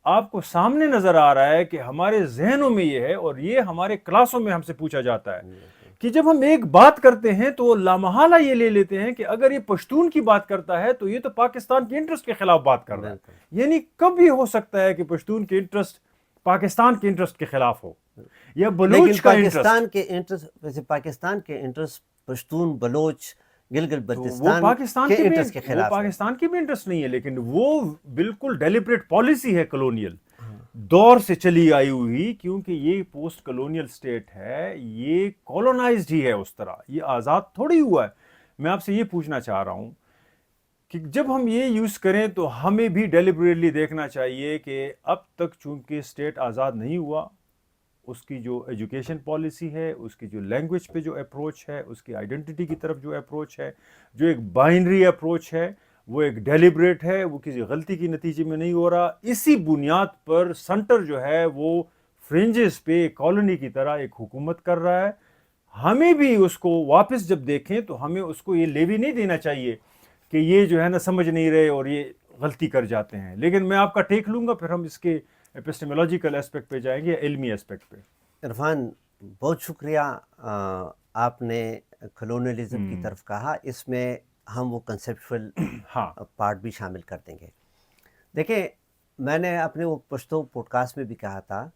آپ کو سامنے نظر آ رہا ہے کہ ہمارے ذہنوں میں یہ ہے، اور یہ ہمارے کلاسوں میں ہم سے پوچھا جاتا ہے کہ جب ہم ایک بات کرتے ہیں تو لامحالہ یہ لے لیتے ہیں کہ اگر یہ پشتون کی بات کرتا ہے تو یہ تو پاکستان کے انٹرسٹ کے خلاف بات کر رہا ہے. یعنی کب یہ ہو سکتا ہے کہ پشتون کے انٹرسٹ پاکستان کے انٹرسٹ کے خلاف ہو، یا بلوچ کا انٹرسٹ؟ ویسے پاکستان کے انٹرسٹ پشتون، بلوچ، گلگت وہ بلتستان پاکستان کے کے انٹرسٹ کے خلاف ہے. پاکستان کی بھی انٹرسٹ نہیں ہے، لیکن وہ بالکل ڈیلیبریٹ پالیسی ہے کلونیل دور سے چلی آئی ہوئی، کیونکہ یہ پوسٹ کلونیل سٹیٹ ہے، یہ کولونائزڈ ہی ہے. اس طرح یہ آزاد تھوڑی ہوا ہے. میں آپ سے یہ پوچھنا چاہ رہا ہوں کہ جب ہم یہ یوز کریں تو ہمیں بھی ڈیلیبریٹلی دیکھنا چاہیے کہ اب تک چونکہ سٹیٹ آزاد نہیں ہوا، اس کی جو ایجوکیشن پالیسی ہے، اس کی جو لینگویج پہ جو اپروچ ہے، اس کی آئیڈینٹی کی طرف جو اپروچ ہے، جو ایک بائنری اپروچ ہے، وہ ایک ڈیلیبریٹ ہے، وہ کسی غلطی کی نتیجے میں نہیں ہو رہا. اسی بنیاد پر سنٹر جو ہے وہ فرنجز پہ کالونی کی طرح ایک حکومت کر رہا ہے. ہمیں بھی اس کو واپس جب دیکھیں تو ہمیں اس کو یہ لیوی نہیں دینا چاہیے کہ یہ جو ہے نا سمجھ نہیں رہے اور یہ غلطی کر جاتے ہیں. لیکن میں آپ کا ٹیک لوں گا، پھر ہم اس کے ایپسٹیمولوجیکل ایسپیکٹ پہ جائیں گے، علمی ایسپیکٹ پہ. عرفان بہت شکریہ، آپ نے کلونیلزم کی طرف کہا. اس میں ہم وہ کنسیپچول پارٹ بھی شامل کر دیں گے. دیکھیں، میں نے اپنے وہ پشتو پوڈ کاسٹ میں بھی کہا تھا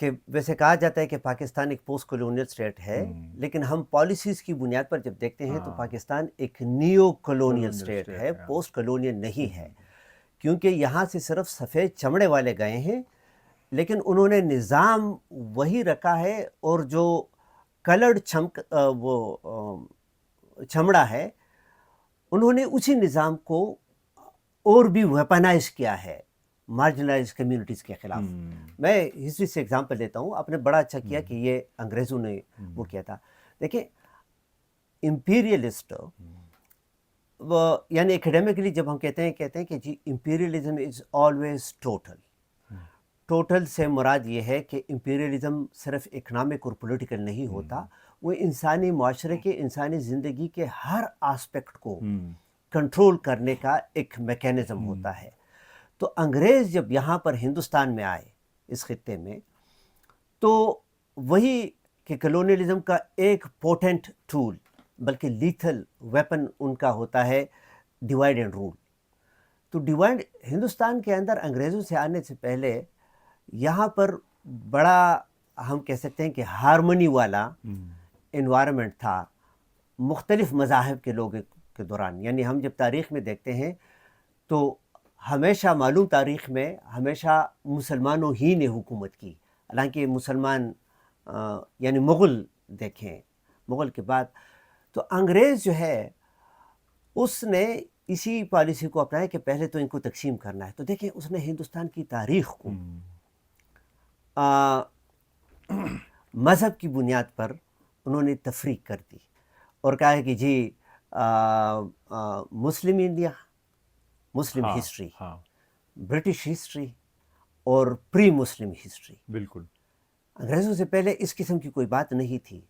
کہ ویسے کہا جاتا ہے کہ پاکستان ایک پوسٹ کلونیل اسٹیٹ ہے، لیکن ہم پالیسیز کی بنیاد پر جب دیکھتے ہیں تو پاکستان ایک نیو کلونیل اسٹیٹ ہے، پوسٹ کلونیل نہیں ہے. کیونکہ یہاں سے صرف سفید چمڑے والے گئے ہیں، لیکن انہوں نے نظام وہی رکھا ہے، اور جو کلرڈ چمڑا ہے انہوں نے اسی نظام کو اور بھی ویپنائز کیا ہے مارجنلائز کمیونٹیز کے خلاف. میں ہسٹری سے ایگزامپل لیتا ہوں. آپ نے بڑا اچھا کیا کہ یہ انگریزوں نے وہ کیا تھا. دیکھیں، امپیریلسٹ یعنی اکیڈیمکلی جب ہم کہتے ہیں کہ جی امپیریلزم از آلویز ٹوٹل سے مراد یہ ہے کہ امپیریلزم صرف اکنامک اور پولیٹیکل نہیں ہوتا، وہ انسانی معاشرے کے، انسانی زندگی کے ہر آسپیکٹ کو کنٹرول کرنے کا ایک میکینزم ہوتا ہے. تو انگریز جب یہاں پر ہندوستان میں آئے اس خطے میں، تو وہی کہ کلونیلزم کا ایک پوٹنٹ ٹول بلکہ لیتھل ویپن ان کا ہوتا ہے ڈیوائڈ اینڈ رول. تو ڈیوائڈ ہندوستان کے اندر انگریزوں سے آنے سے پہلے یہاں پر بڑا ہم کہہ سکتے ہیں کہ ہارمونی والا انوائرمنٹ تھا مختلف مذاہب کے لوگوں کے دوران. یعنی ہم جب تاریخ میں دیکھتے ہیں تو ہمیشہ معلوم تاریخ میں ہمیشہ مسلمانوں ہی نے حکومت کی. حالانکہ مسلمان یعنی مغل دیکھیں، مغل کے بعد. تو انگریز جو ہے اس نے اسی پالیسی کو اپنایا کہ پہلے تو ان کو تقسیم کرنا ہے. تو دیکھیں اس نے ہندوستان کی تاریخ کو مذہب کی بنیاد پر انہوں نے تفریق کر دی اور کہا ہے کہ جی مسلم انڈیا، مسلم ہسٹری، برٹش ہسٹری اور پری مسلم ہسٹری. بالکل انگریزوں سے پہلے اس قسم کی کوئی بات نہیں تھی.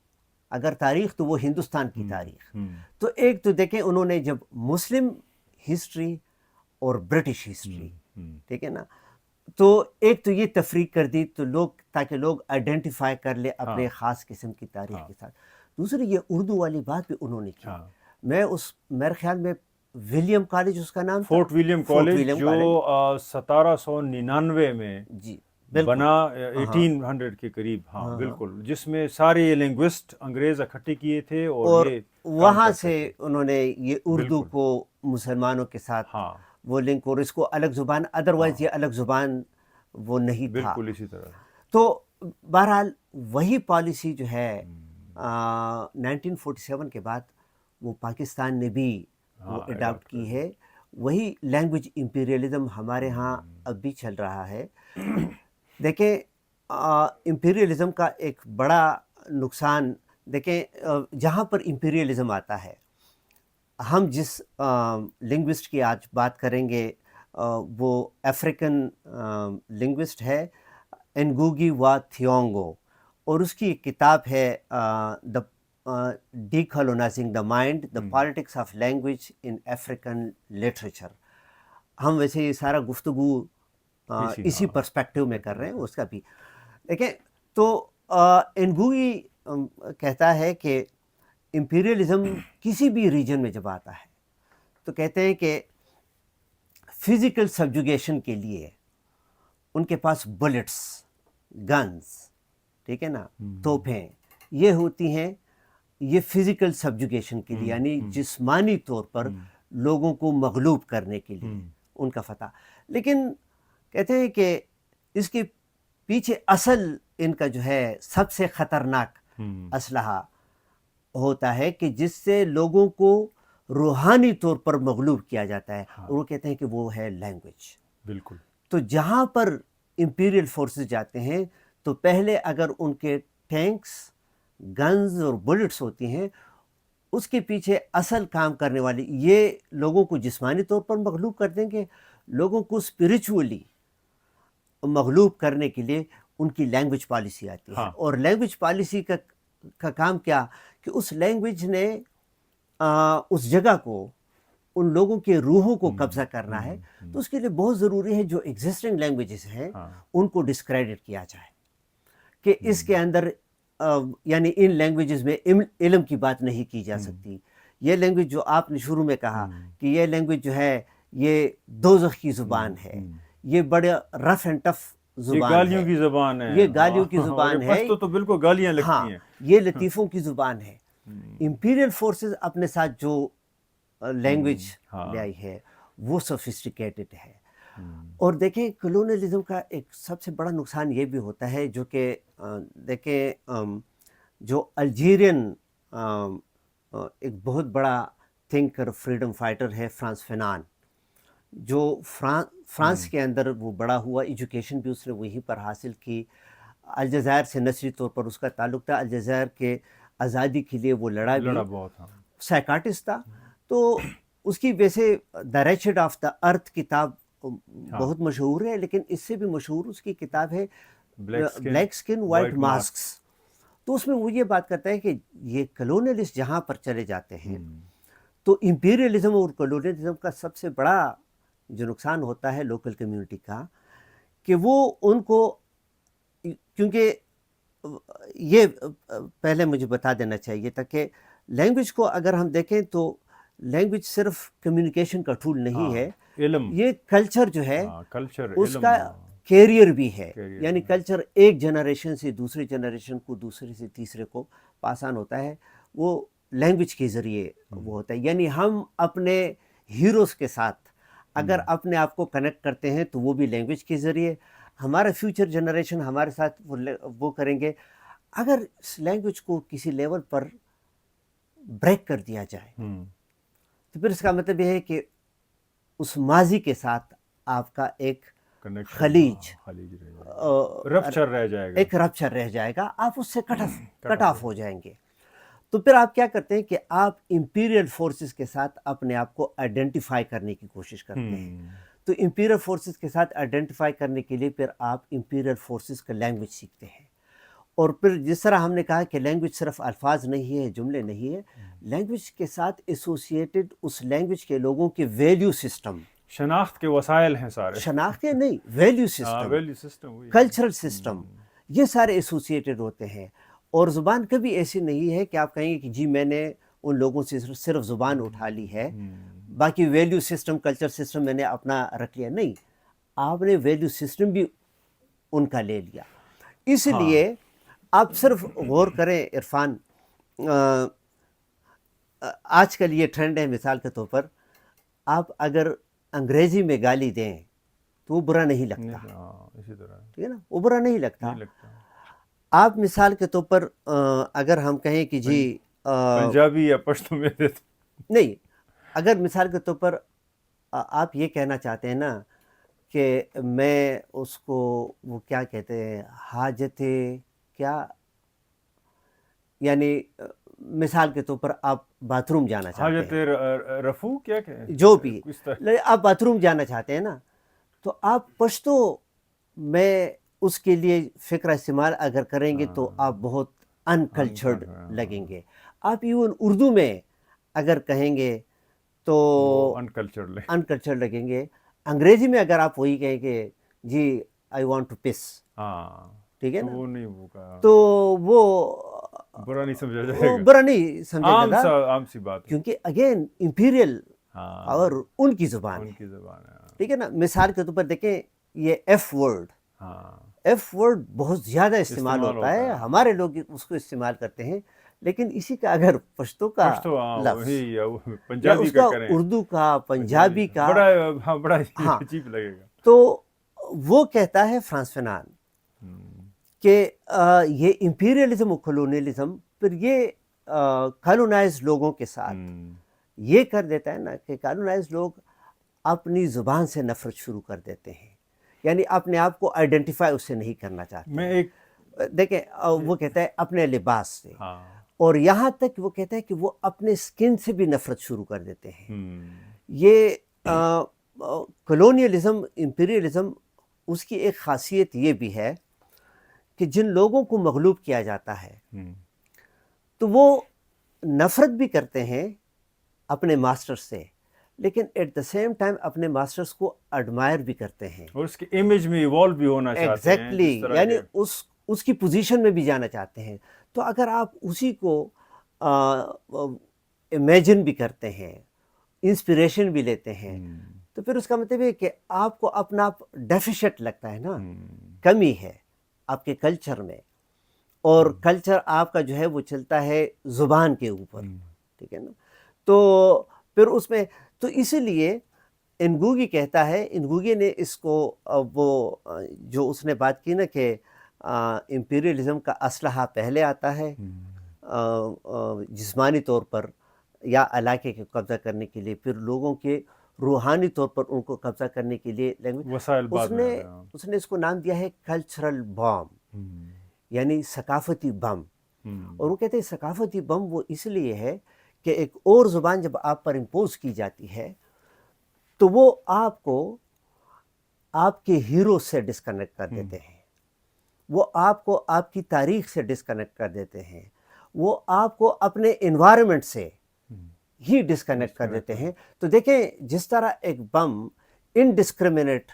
اگر تاریخ تو وہ ہندوستان کی تاریخ. تو ایک تو دیکھیں انہوں نے جب مسلم ہسٹری اور برٹش ہسٹری، ٹھیک ہے نا، تو ایک تو یہ تفریق کر دی تو لوگ، تاکہ لوگ آئیڈینٹیفائی کر لے اپنے خاص قسم کی تاریخ کے ساتھ. دوسری یہ اردو والی بات بھی انہوں نے کی. میں میرے خیال میں ولیم کالج اس کا نام تھا، فورٹ ولیم کالج، جو 1799 میں جی بنا 1800 کے قریب. ہاں بالکل، جس میں سارے لنگوسٹ انگریز اکٹھے کیے تھے اور یہ وہاں سے انہوں نے یہ اردو کو مسلمانوں کے ساتھ وہ لنک، اور اس کو الگ زبان، ادروائز یہ الگ زبان وہ نہیں تھا. بالکل اسی طرح. تو بہرحال وہی پالیسی جو ہے 1947 کے بعد وہ پاکستان نے بھی وہ اڈاپٹ کی ہے. وہی لینگویج امپیریلزم ہمارے ہاں اب بھی چل رہا ہے. دیکھیں امپیریلزم کا ایک بڑا نقصان، دیکھیں جہاں پر امپیریلزم آتا ہے، ہم جس لنگوسٹ کی آج بات کریں گے وہ افریقن لنگوسٹ ہے انگوگی وا تھیونگو، اور اس کی ایک کتاب ہے decolonising the mind, the politics of language in African literature. ہم ویسے یہ سارا گفتگو اسی پرسپیکٹیو میں کر رہے ہیں اس کا بھی. دیکھیں تو انگوگی کہتا ہے کہ امپیریلزم کسی بھی ریجن میں جب آتا ہے تو کہتے ہیں کہ فزیکل سبجوگیشن کے لیے ان کے پاس بلٹس، گنز، ٹھیک ہے نا، توپیں یہ ہوتی ہیں، یہ فزیکل سبجوگیشن کے لیے، یعنی جسمانی طور پر لوگوں کو مغلوب کرنے کے لیے ان کا فتح. لیکن کہتے ہیں کہ اس کے پیچھے اصل ان کا جو ہے سب سے خطرناک اسلحہ ہوتا ہے کہ جس سے لوگوں کو روحانی طور پر مغلوب کیا جاتا ہے، اور وہ کہتے ہیں کہ وہ ہے لینگویج. بالکل. تو جہاں پر امپیریل فورسز جاتے ہیں تو پہلے اگر ان کے ٹینکس، گنز اور بلٹس ہوتی ہیں، اس کے پیچھے اصل کام کرنے والی یہ لوگوں کو جسمانی طور پر مغلوب کر دیں گے، لوگوں کو اسپریچولی مغلوب کرنے کے لیے ان کی لینگویج پالیسی آتی ہے. اور لینگویج پالیسی کا کام کیا کہ اس لینگویج نے اس جگہ کو، ان لوگوں کے روحوں کو قبضہ کرنا ہے. تو اس کے لیے بہت ضروری ہے جو ایگزسٹنگ لینگویجز ہیں ان کو ڈسکریڈٹ کیا جائے، کہ اس کے اندر یعنی ان لینگویجز میں علم کی بات نہیں کی جا سکتی. یہ لینگویج جو آپ نے شروع میں کہا کہ یہ لینگویج جو ہے یہ دوزخ کی زبان ہے، یہ بڑے رف اینڈ ٹف زبان ہے، گالیوں کی زبان ہے، یہ گالیوں کی زبان ہے، تو بالکل گالیاں لگتی ہیں، یہ لطیفوں کی زبان ہے. امپیریل فورسز اپنے ساتھ جو لینگویج لے آئی ہے وہ سوفسٹیکیٹڈ ہے. اور دیکھیں کلونیلزم کا ایک سب سے بڑا نقصان یہ بھی ہوتا ہے، جو کہ دیکھیں جو الجیرین ایک بہت بڑا تھنکر، فریڈم فائٹر ہے فرانس فینان، جو فرانس کے اندر وہ بڑا ہوا، ایجوکیشن بھی اس نے وہیں پر حاصل کی. الجزائر سے نسلی طور پر اس کا تعلق تھا، الجزائر کے آزادی کے لیے وہ لڑا بہت، سائیکاٹسٹ تھا. تو اس کی ویسے دا ریچڈ آف دا ارتھ کتاب بہت مشہور ہے، لیکن اس سے بھی مشہور اس کی کتاب ہے بلیک سکن وائٹ ماسکس. تو اس میں وہ یہ بات کرتا ہے کہ یہ کلونیلسٹ جہاں پر چلے جاتے ہیں تو امپیریلزم اور کلونیلزم کا سب سے بڑا جو نقصان ہوتا ہے لوکل کمیونٹی کا، کہ وہ ان کو، کیونکہ یہ پہلے مجھے بتا دینا چاہیے تھا کہ لینگویج کو اگر ہم دیکھیں تو لینگویج صرف کمیونیکیشن کا ٹول نہیں ہے، علم، یہ کلچر جو ہے کلچر، اس کا کیریئر بھی ہے. یعنی کلچر ایک جنریشن سے دوسری جنریشن کو، دوسرے سے تیسرے کو پاس آن ہوتا ہے، وہ لینگویج کے ذریعے وہ ہوتا ہے. یعنی ہم اپنے ہیروز کے ساتھ اگر اپنے آپ کو کنیکٹ کرتے ہیں تو وہ بھی لینگویج کے ذریعے، ہمارا فیوچر جنریشن ہمارے ساتھ وہ کریں گے. اگر اس لینگویج کو کسی لیول پر بریک کر دیا جائے تو پھر اس کا مطلب یہ ہے کہ اس ماضی کے ساتھ آپ کا ایک خلیج رپچر رہ جائے گا، ایک رپچر رہ جائے گا، آپ اس سے کٹ آف ہو جائیں گے. تو پھر آپ کیا کرتے ہیں کہ آپ امپیریل فورسز کے ساتھ اپنے آپ کو آئیڈینٹیفائی کرنے کی کوشش کرتے ہیں. تو امپیریل فورسز کے ساتھ آئیڈینٹیفائی کرنے کے لیے پھر آپ امپیریل فورسز کا لینگویج سیکھتے ہیں. اور پھر جس طرح ہم نے کہا کہ لینگویج صرف الفاظ نہیں ہے، جملے نہیں ہے، لینگویج کے ساتھ ایسوسیٹڈ اس لینگویج کے لوگوں کے ویلیو سسٹم، شناخت کے وسائل ہیں سارے، شناخت نہیں، ویلیو سسٹم، کلچرل سسٹم، یہ سارے ایسوسیٹڈ ہوتے ہیں. اور زبان کبھی ایسی نہیں ہے کہ آپ کہیں گے کہ جی میں نے ان لوگوں سے صرف زبان اٹھا لی ہے، باقی ویلیو سسٹم، کلچر سسٹم میں نے اپنا رکھ لیا. نہیں، آپ نے ویلیو سسٹم بھی ان کا لے لیا. اس لیے آپ صرف غور کریں عرفان، آج کل یہ ٹرینڈ ہے، مثال کے طور پر آپ اگر انگریزی میں گالی دیں تو وہ برا نہیں لگتا، اسی طرح ٹھیک ہے نا، وہ برا نہیں لگتا. آپ مثال کے طور پر اگر ہم کہیں کہ جی پنجابی یا پشتو میں نہیں، اگر مثال کے طور پر آپ یہ کہنا چاہتے ہیں نا کہ میں اس کو وہ کیا کہتے ہیں، حاجت کیا، یعنی مثال کے طور پر آپ باتھ روم جانا چاہتے ہیں، حاجت رفو کیا کہ جو بھی آپ باتھ روم جانا چاہتے ہیں نا، تو آپ پشتو میں اس کے لیے فکر استعمال اگر کریں گے تو آپ بہت انکلچرڈ لگیں گے. آپ ایون اردو میں اگر کہیں گے تو انکلچرڈ لگیں گے. انگریزی میں اگر آپ وہی کہیں گے جی آئی وانٹ ٹو پس، ٹھیک ہے نا، تو وہ برا نہیں سمجھا جائے گا، برا نہیں سمجھا جائے گا، عام سی بات، کیونکہ اگین امپیریل اور ان کی زبان ہے، ٹھیک ہے نا. مثال کے طور پر دیکھیں یہ ایف ورڈ بہت زیادہ استعمال ہوتا ہے، ہمارے لوگ اس کو استعمال کرتے ہیں، لیکن اسی کا اگر پشتو کا لفظ یا اس کا اردو کا، پنجابی کا، بڑا عجیب لگے گا. تو وہ کہتا ہے فرانس فنان کہ یہ امپیریلزم و کلونیلزم پھر یہ کالونائز لوگوں کے ساتھ یہ کر دیتا ہے نا کہ کالونائز لوگ اپنی زبان سے نفرت شروع کر دیتے ہیں، یعنی اپنے آپ کو آئیڈینٹیفائی اس سے نہیں کرنا چاہتے. دیکھیں وہ کہتا ہے اپنے لباس سے، اور یہاں تک وہ کہتا ہے کہ وہ اپنے سکن سے بھی نفرت شروع کر دیتے ہیں. یہ کلونیلزم، امپیریلزم، اس کی ایک خاصیت یہ بھی ہے کہ جن لوگوں کو مغلوب کیا جاتا ہے تو وہ نفرت بھی کرتے ہیں اپنے ماسٹر سے، لیکن ایٹ دا سیم ٹائم اپنے ماسٹرز کو ایڈمائر بھی کرتے ہیں، اور اس کے امیج میں ایوالو بھی ہونا چاہتے ہیں. ایگزیکٹلی، یعنی اس کی پوزیشن میں بھی جانا چاہتے ہیں. تو اگر آپ اسی کو امیجن بھی کرتے ہیں، انسپریشن بھی لیتے ہیں، تو پھر اس کا مطلب ہے کہ آپ کو اپنا آپ ڈیفیشٹ لگتا ہے نا، کمی ہے آپ کے کلچر میں، اور کلچر آپ کا جو ہے وہ چلتا ہے زبان کے اوپر، ٹھیک ہے نا. تو پھر اس میں تو اسی لیے انگوگی کہتا ہے، انگوگی نے اس کو وہ جو اس نے بات کی نا کہ امپیریلزم کا اسلحہ پہلے آتا ہے جسمانی طور پر یا علاقے کے قبضہ کرنے کے لیے، پھر لوگوں کے روحانی طور پر ان کو قبضہ کرنے کے لیے اس نے اس کو نام دیا ہے کلچرل بام، یعنی ثقافتی بم. اور وہ کہتے ہیں ثقافتی بم وہ اس لیے ہے کہ ایک اور زبان جب آپ پر امپوز کی جاتی ہے تو وہ آپ کو آپ کے ہیرو سے ڈسکنیکٹ کر دیتے ہیں، وہ آپ کو آپ کی تاریخ سے ڈسکنیکٹ کر دیتے ہیں، وہ آپ کو اپنے انوائرمنٹ سے ہی ڈسکنیکٹ کر دیتے ہیں. تو دیکھیں جس طرح ایک بم انڈسکریمنیٹ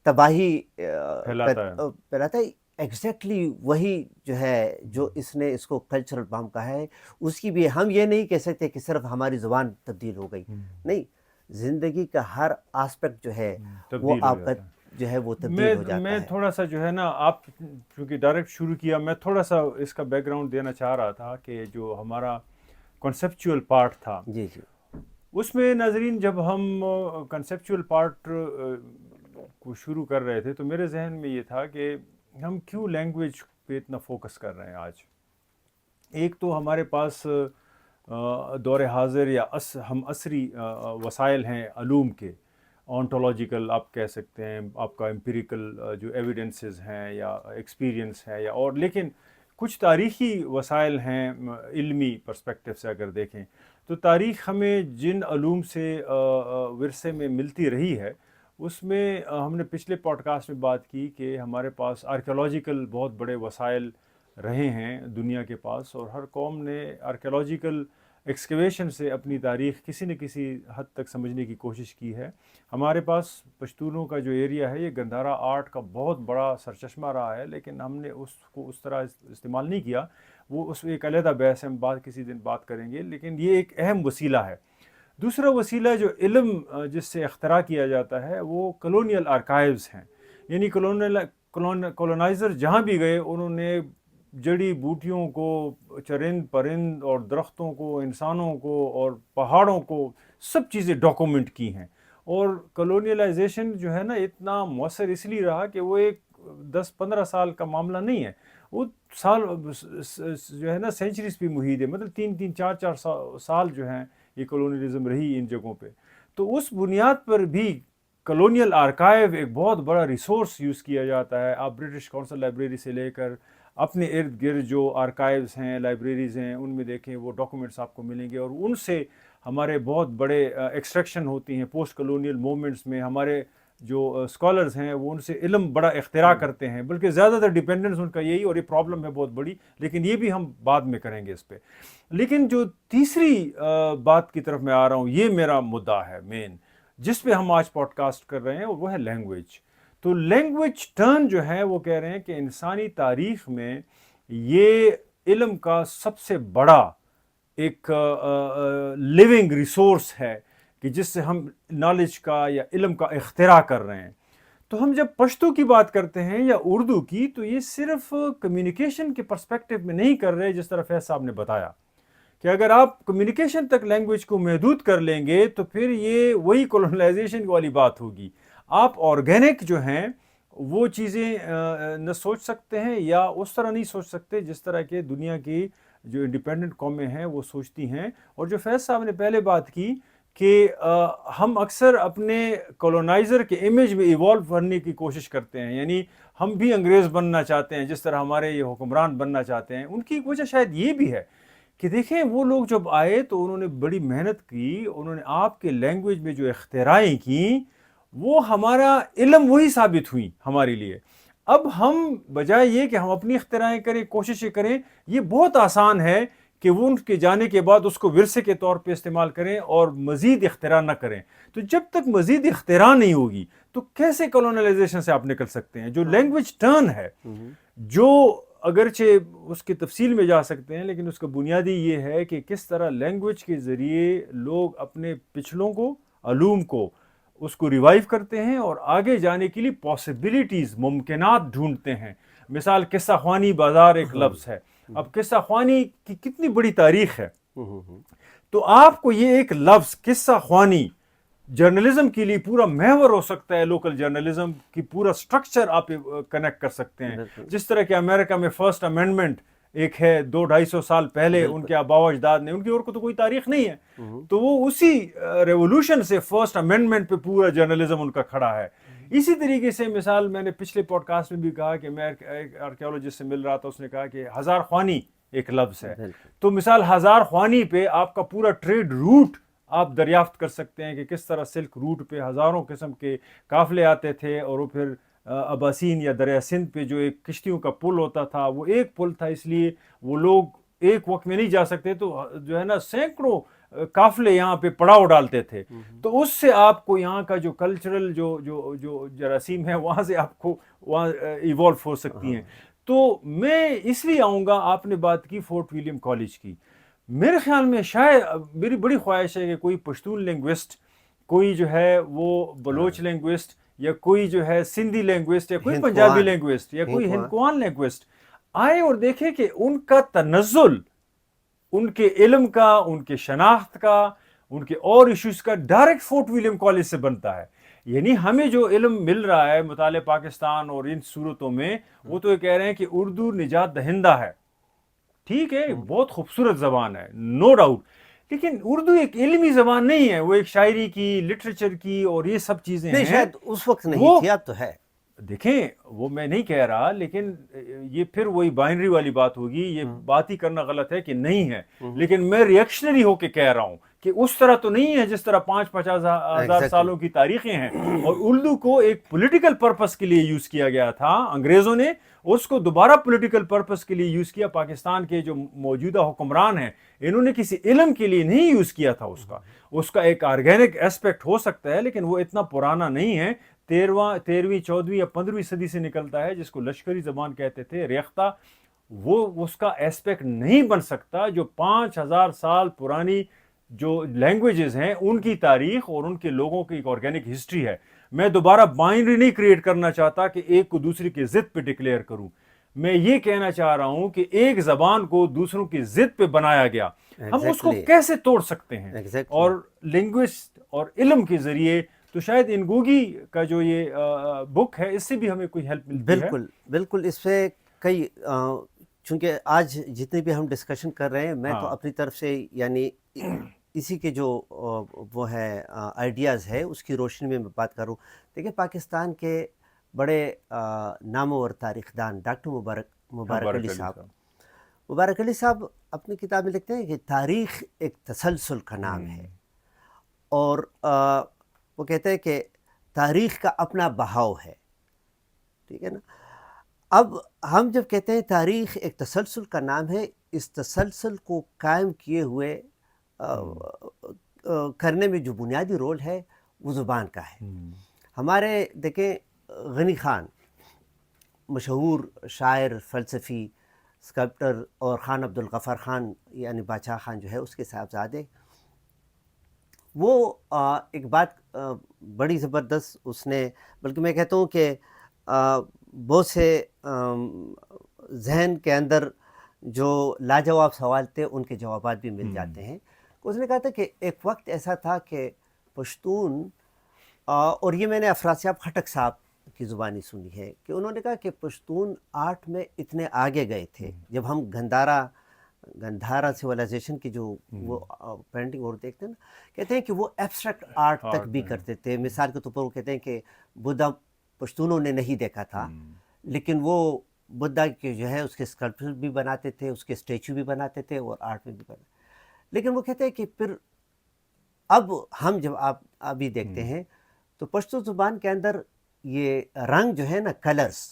تباہی پھیلاتا ہے، ایگزیکٹلی وہی جو ہے جو اس نے اس کو کلچرل بم کہا ہے. اس کی بھی ہم یہ نہیں کہہ سکتے کہ صرف ہماری زبان تبدیل ہو گئی، نہیں، زندگی کا ہر آسپیکٹ جو ہے وہ آپ کا جو ہے وہ تبدیل ہو جاتا ہے. میں تھوڑا سا جو ہے نا، آپ چونکہ ڈائریکٹ شروع کیا، میں تھوڑا سا اس کا بیک گراؤنڈ دینا چاہ رہا تھا کہ جو ہمارا کنسیپچول پارٹ تھا، جی اس میں ناظرین جب ہم کنسیپچول پارٹ کو شروع کر رہے تھے تو میرے ذہن میں یہ تھا کہ ہم کیوں لینگویج پہ اتنا فوکس کر رہے ہیں آج. ایک تو ہمارے پاس دور حاضر یا ہم عصری وسائل ہیں علوم کے، آنٹولوجیکل آپ کہہ سکتے ہیں، آپ کا امپیریکل جو ایویڈنسز ہیں یا ایکسپیرینس ہے یا اور، لیکن کچھ تاریخی وسائل ہیں علمی پرسپیکٹیو سے اگر دیکھیں تو تاریخ ہمیں جن علوم سے ورثے میں ملتی رہی ہے اس میں ہم نے پچھلے پوڈ کاسٹ میں بات کی کہ ہمارے پاس آرکیولوجیکل بہت بڑے وسائل رہے ہیں دنیا کے پاس، اور ہر قوم نے آرکیولوجیکل ایکسکیویشن سے اپنی تاریخ کسی نہ کسی حد تک سمجھنے کی کوشش کی ہے۔ ہمارے پاس پشتونوں کا جو ایریا ہے یہ گندھارا آرٹ کا بہت بڑا سرچشمہ رہا ہے، لیکن ہم نے اس کو اس طرح استعمال نہیں کیا، وہ اس ایک علیحدہ بحث ہے، ہم کسی دن بات کریں گے، لیکن یہ ایک اہم وسیلہ ہے۔ دوسرا وسیلہ جو علم جس سے اختراع کیا جاتا ہے وہ کلونیل آرکائیوز ہیں، یعنی کولونائزر جہاں بھی گئے انہوں نے جڑی بوٹیوں کو، چرند پرند اور درختوں کو، انسانوں کو اور پہاڑوں کو، سب چیزیں ڈاکومنٹ کی ہیں۔ اور کلونیلائزیشن جو ہے نا اتنا مؤثر اس لیے رہا کہ وہ ایک 10-15 سال کا معاملہ نہیں ہے، وہ سال جو ہے نا سینچریز پہ محیط ہے، مطلب 3-4 سال جو ہیں یہ کلونیلزم رہی ان جگہوں پہ۔ تو اس بنیاد پر بھی کلونیل آرکائیو ایک بہت بڑا ریسورس یوز کیا جاتا ہے۔ آپ برٹش کونسل لائبریری سے لے کر اپنے ارد گرد جو آرکائیوز ہیں، لائبریریز ہیں، ان میں دیکھیں وہ ڈاکومنٹس آپ کو ملیں گے، اور ان سے ہمارے بہت بڑے ایکسٹریکشن ہوتی ہیں پوسٹ کلونیل موومنٹس میں۔ ہمارے جو اسکالرز ہیں وہ ان سے علم بڑا اختراع کرتے ہیں، بلکہ زیادہ تر ڈیپینڈنس ان کا یہی، اور یہ پرابلم ہے بہت بڑی، لیکن یہ بھی ہم بعد میں کریں گے اس پہ۔ لیکن جو تیسری بات کی طرف میں آ رہا ہوں، یہ میرا مدعا ہے مین جس پہ ہم آج پوڈ کاسٹ کر رہے ہیں، وہ ہے لینگویج۔ تو لینگویج ٹرن جو ہے وہ کہہ رہے ہیں کہ انسانی تاریخ میں یہ علم کا سب سے بڑا ایک لیونگ ریسورس ہے کہ جس سے ہم نالج کا یا علم کا اختراع کر رہے ہیں۔ تو ہم جب پشتو کی بات کرتے ہیں یا اردو کی، تو یہ صرف کمیونیکیشن کے پرسپیکٹیو میں نہیں کر رہے، جس طرح فیض صاحب نے بتایا کہ اگر آپ کمیونیکیشن تک لینگویج کو محدود کر لیں گے تو پھر یہ وہی کولونائزیشن والی بات ہوگی۔ آپ آرگینک جو ہیں وہ چیزیں نہ سوچ سکتے ہیں یا اس طرح نہیں سوچ سکتے جس طرح کہ دنیا کی جو انڈیپینڈنٹ قومیں ہیں وہ سوچتی ہیں۔ اور جو فیض صاحب نے پہلے بات کی کہ ہم اکثر اپنے کولونائزر کے امیج میں ایوالو کرنے کی کوشش کرتے ہیں، یعنی ہم بھی انگریز بننا چاہتے ہیں جس طرح ہمارے یہ حکمران بننا چاہتے ہیں۔ ان کی وجہ شاید یہ بھی ہے کہ دیکھیں وہ لوگ جب آئے تو انہوں نے بڑی محنت کی، انہوں نے آپ کے لینگویج میں جو اختراعیں کیں وہ ہمارا علم وہی ثابت ہوئی ہمارے لیے۔ اب ہم بجائے یہ کہ ہم اپنی اختراعیں کریں، کوششیں کریں، یہ بہت آسان ہے کہ وہ ان کے جانے کے بعد اس کو ورثے کے طور پہ استعمال کریں اور مزید اختراع نہ کریں۔ تو جب تک مزید اختراع نہیں ہوگی تو کیسے کولونائزیشن سے آپ نکل سکتے ہیں؟ جو لینگویج ٹرن ہے، جو اگرچہ اس کی تفصیل میں جا سکتے ہیں، لیکن اس کا بنیادی یہ ہے کہ کس طرح لینگویج کے ذریعے لوگ اپنے پچھلوں کو، علوم کو، اس کو ریوائیو کرتے ہیں اور آگے جانے کے لیے پاسبلٹیز، ممکنات ڈھونڈتے ہیں۔ مثال قصہ خوانی بازار ایک لفظ ہے۔ اب قصہ خوانی کی کتنی بڑی تاریخ ہے، تو آپ کو یہ ایک لفظ قصہ خوانی جرنلزم کے لیے پورا محور ہو سکتا ہے، لوکل جرنلزم کی پورا سٹرکچر آپ کنیکٹ کر سکتے ہیں۔ جس طرح کہ امریکہ میں فرسٹ امینڈمنٹ ایک ہے 200-250 سال پہلے ان کے آباء و اجداد نے، ان کی اور کو تو کوئی تاریخ نہیں ہے، تو وہ اسی ریولوشن سے فرسٹ امینڈمنٹ پہ پورا جرنلزم ان کا کھڑا ہے۔ اسی طریقے سے مثال میں نے پچھلے پوڈ کاسٹ میں بھی کہا کہ میں ایک آرکیولوجسٹ سے مل رہا تھا، اس نے کہا کہ ہزار خوانی ایک لفظ ہے، تو مثال ہزار خوانی پہ آپ کا پورا ٹریڈ روٹ آپ دریافت کر سکتے ہیں کہ کس طرح سلک روٹ پہ ہزاروں قسم کے قافلے آتے تھے، اور وہ پھر اباسین یا دریا سندھ پہ جو ایک کشتیوں کا پل ہوتا تھا، وہ ایک پل تھا، اس لیے وہ لوگ ایک وقت میں نہیں جا سکتے، تو جو ہے نا سینکڑوں قافلے یہاں پہ پڑاؤ ڈالتے تھے۔ تو اس سے آپ کو یہاں کا جو کلچرل جو جراثیم ہے وہاں سے آپ کو وہاں ایوالو ہو سکتی ہیں۔ تو میں اس لیے آؤں گا، آپ نے بات کی فورٹ ولیم کالج کی، میرے خیال میں شاید میری بڑی خواہش ہے کہ کوئی پشتون لینگوسٹ، کوئی جو ہے وہ بلوچ لینگوسٹ، یا کوئی جو ہے سندھی لینگوسٹ، یا کوئی پنجابی لینگوسٹ، یا کوئی ہندکوان لینگوسٹ آئے اور دیکھے کہ ان کا تنزل، ان کے علم کا، ان کے شناخت کا، ان کے اور ایشوز کا ڈائریکٹ فورٹ ولیم کالج سے بنتا ہے۔ یعنی ہمیں جو علم مل رہا ہے مطالعہ پاکستان اور ان صورتوں میں، وہ تو یہ کہہ رہے ہیں کہ اردو نجات دہندہ ہے، ٹھیک ہے بہت خوبصورت زبان ہے نو ڈاؤٹ، لیکن اردو ایک علمی زبان نہیں ہے، وہ ایک شاعری کی، لٹریچر کی اور یہ سب چیزیں نہیں ہیں. شاید اس وقت نہیں وہ تھی، اب تو ہے. دیکھیں وہ میں نہیں کہہ رہا، لیکن یہ پھر وہی بائنری والی بات ہوگی، یہ بات ہی کرنا غلط ہے کہ نہیں ہے، لیکن میں ریئیکشنری ہو کے کہہ رہا ہوں کہ اس طرح تو نہیں ہے جس طرح 50,000 سالوں کی تاریخیں ہیں. اور اردو کو ایک پولیٹیکل پرپس کے لیے یوز کیا گیا تھا انگریزوں نے، اس کو دوبارہ پولیٹیکل پرپس کے لیے یوز کیا. پاکستان کے جو موجودہ حکمران ہیں انہوں نے کسی علم کے لیے نہیں یوز کیا تھا. اس کا ایک آرگینک ایسپیکٹ ہو سکتا ہے، لیکن وہ اتنا پرانا نہیں ہے. 13ویں 14ویں یا 15ویں صدی سے نکلتا ہے، جس کو لشکری زبان کہتے تھے، ریختہ. وہ اس کا ایسپیکٹ نہیں بن سکتا جو 5000 سال پرانی جو لینگویجز ہیں ان کی تاریخ اور ان کے لوگوں کی ایک آرگینک ہسٹری ہے. میں دوبارہ بائنری نہیں کریٹ کرنا چاہتا کہ ایک کو دوسری کی ضد پہ ڈکلیئر کروں. میں یہ کہنا چاہ رہا ہوں کہ ایک زبان کو دوسروں کی ضد پہ بنایا گیا، ہم اس کو کیسے توڑ سکتے ہیں؟ اور لنگوسٹ اور علم کے ذریعے تو شاید انگوگی کا جو یہ بک ہے اس سے بھی ہمیں کوئی ہیلپ ملتی ہے. بالکل بالکل، اس پہ کئی چونکہ آج جتنی بھی ہم ڈسکشن کر رہے ہیں، میں تو اپنی طرف سے یعنی اسی کے جو وہ ہے آئیڈیاز ہے اس کی روشنی میں بات کروں. دیکھیں پاکستان کے بڑے نامور تاریخ دان ڈاکٹر مبارک علی صاحب، مبارک علی صاحب اپنی کتاب میں لکھتے ہیں کہ تاریخ ایک تسلسل کا نام ہے، اور وہ کہتے ہیں کہ تاریخ کا اپنا بہاؤ ہے. ٹھیک ہے نا؟ اب ہم جب کہتے ہیں تاریخ ایک تسلسل کا نام ہے، اس تسلسل کو قائم کیے ہوئے کرنے میں جو بنیادی رول ہے وہ زبان کا ہے. ہمارے دیکھیں غنی خان، مشہور شاعر، فلسفی، اسکلپٹر، اور خان عبد الغفار خان یعنی بادشاہ خان جو ہے اس کے صاحبزادے، وہ ایک بات بڑی زبردست اس نے، بلکہ میں کہتا ہوں کہ بہت سے ذہن کے اندر جو لاجواب سوال تھے ان کے جوابات بھی مل جاتے ہیں. اس نے کہا تھا کہ ایک وقت ایسا تھا کہ پشتون، اور یہ میں نے افراسیاب خٹک صاحب کی زبانی سنی ہے کہ انہوں نے کہا کہ پشتون آرٹ میں اتنے آگے گئے تھے. جب ہم گندھارا سیولائزیشن کی جو وہ پینٹنگ اور دیکھتے ہیں نا، کہتے ہیں کہ وہ ایبسٹریکٹ آرٹ تک بھی کرتے تھے. مثال کے طور پر وہ کہتے ہیں کہ بدھا پشتونوں نے نہیں دیکھا تھا، لیکن وہ بدھا کے جو ہے اس کے اسکلپچر بھی بناتے تھے، اس کے اسٹیچو بھی بناتے تھے اور آرٹ میں بھی بناتے. لیکن وہ کہتے ہیں کہ پھر اب ہم جب آپ ابھی دیکھتے ہیں تو پشتو زبان کے اندر یہ رنگ جو ہے نا، کلرز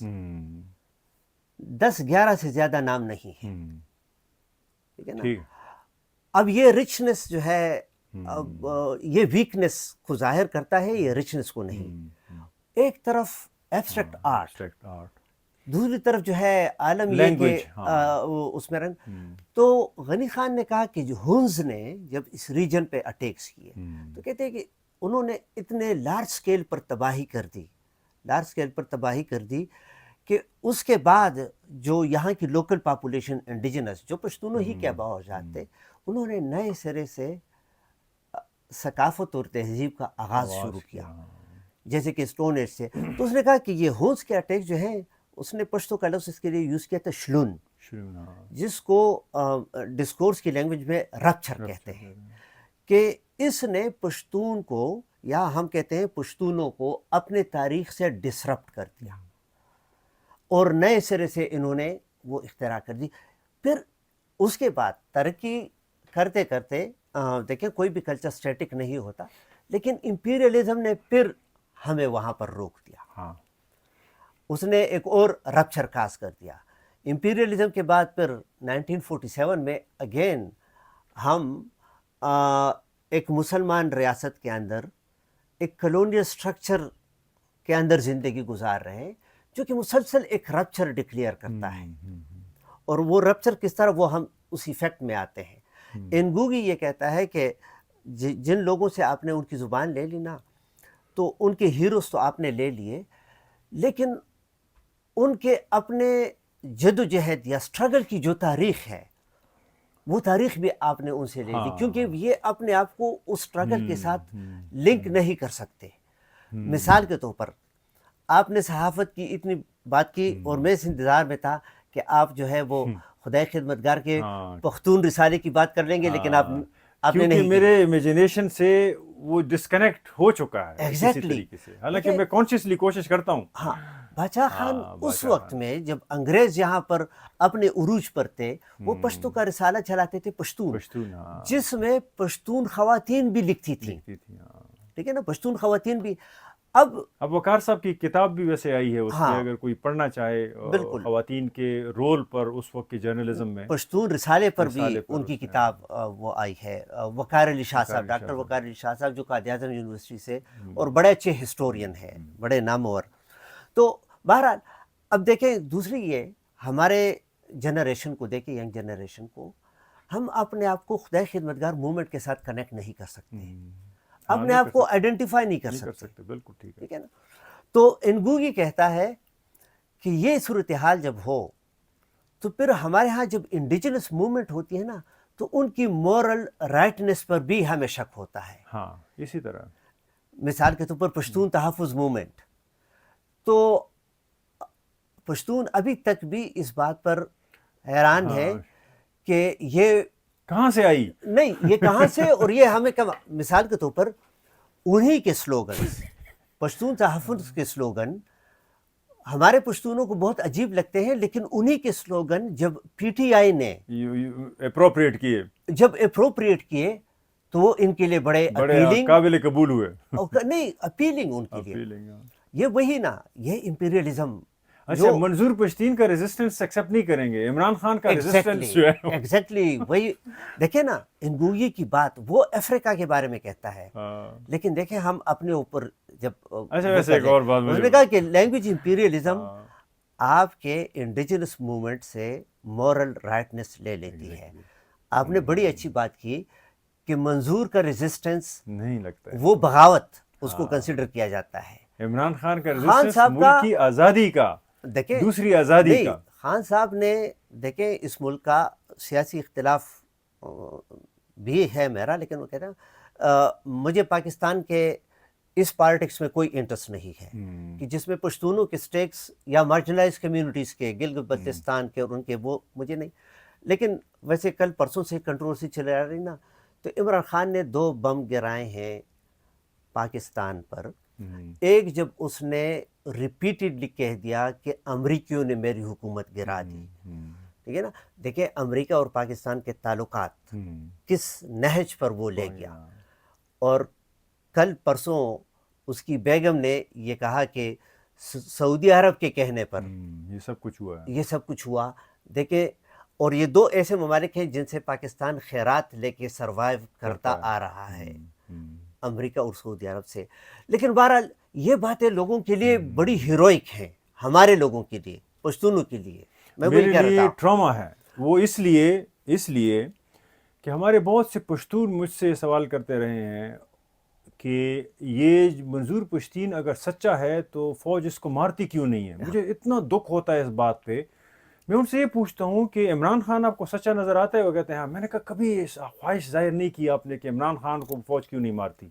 10-11 سے زیادہ نام نہیں ہیں. ٹھیک ہے نا؟ اب یہ رچنس جو ہے، اب یہ ویکنس کو ظاہر کرتا ہے، یہ رچنس کو نہیں. ایک طرف ایبسٹریکٹ آرٹ، دوسری طرف جو ہے عالم یہ کہ اس میں رنگ. تو غنی خان نے کہا کہ جو ہنز نے جب اس ریجن پہ اٹیکس کیے تو کہتے ہیں کہ انہوں نے اتنے لارج سکیل پر تباہی کر دی کہ اس کے بعد جو یہاں کی لوکل پاپولیشن انڈیجنس جو پشتونوں ہی کے آباء و اجداد تھے، انہوں نے نئے سرے سے ثقافت اور تہذیب کا آغاز شروع کیا، جیسے کہ اسٹون ایج سے. تو اس نے کہا کہ یہ ہونس کے اٹیک جو ہیں، اس نے پشتو کا لفظ اس کے لیے یوز کیا تھا شلون، جس کو ڈسکورس کی لینگویج میں رپچر کہتے ہیں، کہ اس نے پشتون کو، یا ہم کہتے ہیں پشتونوں کو، اپنے تاریخ سے ڈسرپٹ کر دیا اور نئے سرے سے انہوں نے وہ اختراع کر دی. پھر اس کے بعد ترقی کرتے کرتے دیکھیں کوئی بھی کلچر سٹیٹک نہیں ہوتا، لیکن امپیریلزم نے پھر ہمیں وہاں پر روک دیا. اس نے ایک اور رپچر کاز کر دیا. امپیریلزم کے بعد پھر 1947 میں اگین ہم ایک مسلمان ریاست کے اندر ایک کلونیل سٹرکچر کے اندر زندگی گزار رہے ہیں، جو کہ مسلسل ایک رپچر ڈکلیئر کرتا ہے. اور وہ رپچر کس طرح، وہ ہم اس ایفیکٹ میں آتے ہیں. انگوگی یہ کہتا ہے کہ جن لوگوں سے آپ نے ان کی زبان لے لی نا، تو ان کے ہیروز تو آپ نے لے لیے، لیکن ان کے اپنے جد و جہد یا سٹرگل کی جو تاریخ ہے، وہ تاریخ بھی آپ نے ان سے لے لی، کیونکہ یہ اپنے آپ کو اس سٹرگل کے ساتھ لنک نہیں کر سکتے. مثال کے طور پر آپ نے صحافت کی اتنی بات کی، اور میں اس انتظار میں تھا کہ آپ جو ہے وہ خدای خدمتگار کے ہاں پختون رسالے کی بات کر لیں گے، لیکن آپ نے کیونکہ نہیں کی۔ میرے امیجنیشن سے وہ ڈسکنیکٹ ہو چکا ہے کسی Exactly. طریقے سے، حالانکہ میں کانشیسلی کوشش کرتا ہوں. ہاں باچا خان ہاں، اس باچا وقت خان. میں جب انگریز یہاں پر اپنے عروج پر تھے، وہ پشتو کا رسالہ چلاتے تھے، پشتون، پشتون، ہاں جس میں پشتون خواتین بھی لکھتی تھیں، لکھتی تھی. ہاں ٹھیک ہے نا، پشتون خواتین بھی. اب وقار صاحب کی کتاب بھی ویسے آئی ہے، اس ہاں پہ اگر کوئی پڑھنا چاہے بالکل، خواتین کے رول پر اس وقت کے جرنلزم میں، پشتون رسالے پر بھی رسالے پر ان کی اس میں کتاب وہ آئی ہے. وقار علی شاہ وقار صاحب، علی ڈاکٹر شاہ وقار علی شاہ صاحب جو قائد اعظم یونیورسٹی سے اور بڑے اچھے ہسٹورین ہیں، بڑے نامور. تو بہرحال اب دیکھیں دوسری یہ ہمارے جنریشن کو دیکھیں، ینگ جنریشن کو، ہم اپنے آپ کو خدای خدمتگار موومنٹ کے ساتھ کنیکٹ نہیں کر سکتے، اپنے آپ کو آئیڈینٹیفائی نہیں کر سکتے. بالکل ٹھیک ہے. ٹھیک ہے نا. تو انگوگی کہتا ہے کہ یہ صورتحال جب ہو تو پھر ہمارے ہاں جب انڈیجنس موومنٹ ہوتی ہے نا، تو ان کی مورل رائٹنس پر بھی ہمیں شک ہوتا ہے. ہاں اسی طرح مثال کے طور پر پشتون تحفظ موومنٹ، تو پشتون ابھی تک بھی اس بات پر حیران ہے کہ یہ کہاں سے آئی، نہیں، یہ کہاں سے، اور یہ ہمیں مثال کے طور پر انہی کے سلوگنز، پشتون تحفظ کے سلوگن ہمارے پشتونوں کو بہت عجیب لگتے ہیں، لیکن انہی کے سلوگن جب پی ٹی آئی نے اپروپریٹ کیے، جب اپروپریٹ کیے تو وہ ان کے لیے بڑے اپیلنگ، قابل قبول ہوئے. نہیں اپیلنگ ان کے لیے. یہ وہی نا، یہ امپیریلزم. اچھا، منظور پشتین کا ریزسٹنس ایکسیپٹ نہیں کریں گے، عمران خان کا ریزسٹنس جو ہے ایگزیکٹلی وہی. دیکھیں نا انگوگی کی بات، وہ افریقہ کے بارے میں کہتا ہے، لیکن دیکھیں ہم اپنے اوپر جب اچھا ویسے ایک اور بات اس نے کہا کہ لینگویج امپیریلزم آپ کے انڈیجنس موومنٹ سے مورل رائٹنس لے لیتی ہے. آپ نے بڑی اچھی بات کی کہ منظور کا ریزسٹنس نہیں لگتا ہے، وہ بغاوت اس کو کنسیڈر کیا جاتا ہے. عمران خان کا خان ریزسٹنس صاحب ملک کا کی آزادی کا، دیکھیں دوسری آزادی نہیں، کا. خان صاحب نے دیکھیں اس ملک کا سیاسی اختلاف بھی ہے میرا، لیکن وہ کہتے ہیں مجھے پاکستان کے اس پالیٹکس میں کوئی انٹرسٹ نہیں ہے کہ جس میں پشتونوں کے سٹیکس یا مارجنلائز کمیونٹیز کے، گلگت بلتستان کے اور ان کے، وہ مجھے نہیں. لیکن ویسے کل پرسوں سے کنٹروورسی چلے آ رہی نا، تو عمران خان نے 2 بم گرائے ہیں پاکستان پر. ایک جب اس نے ریپیٹڈلی کہہ دیا کہ امریکیوں نے میری حکومت گرا دی، ٹھیک ہے نا. دیکھیں امریکہ اور پاکستان کے تعلقات کس نہج پر وہ لے گیا. اور کل پرسوں اس کی بیگم نے یہ کہا کہ سعودی عرب کے کہنے پر یہ سب کچھ ہوا ہے، یہ سب کچھ ہوا. دیکھیں، اور یہ 2 ایسے ممالک ہیں جن سے پاکستان خیرات لے کے سروائیو کرتا آ رہا ہے، امریکہ اور سعودی عرب سے. لیکن بہرحال یہ باتیں لوگوں کے لیے بڑی ہیروئک ہیں، ہمارے لوگوں کے لیے، پشتونوں کے لیے. میں وہی میرے کہہ رہا لیے تھا ٹراما ہے وہ، اس لیے کہ ہمارے بہت سے پشتون مجھ سے سوال کرتے رہے ہیں کہ یہ منظور پشتین اگر سچا ہے تو فوج اس کو مارتی کیوں نہیں ہے. مجھے اتنا دکھ ہوتا ہے اس بات پہ. میں ان سے یہ پوچھتا ہوں کہ عمران خان آپ کو سچا نظر آتا ہے؟ وہ کہتے ہیں ہاں. میں نے کہا کبھی خواہش ظاہر نہیں کی آپ نے کہ عمران خان کو فوج کیوں نہیں مارتی.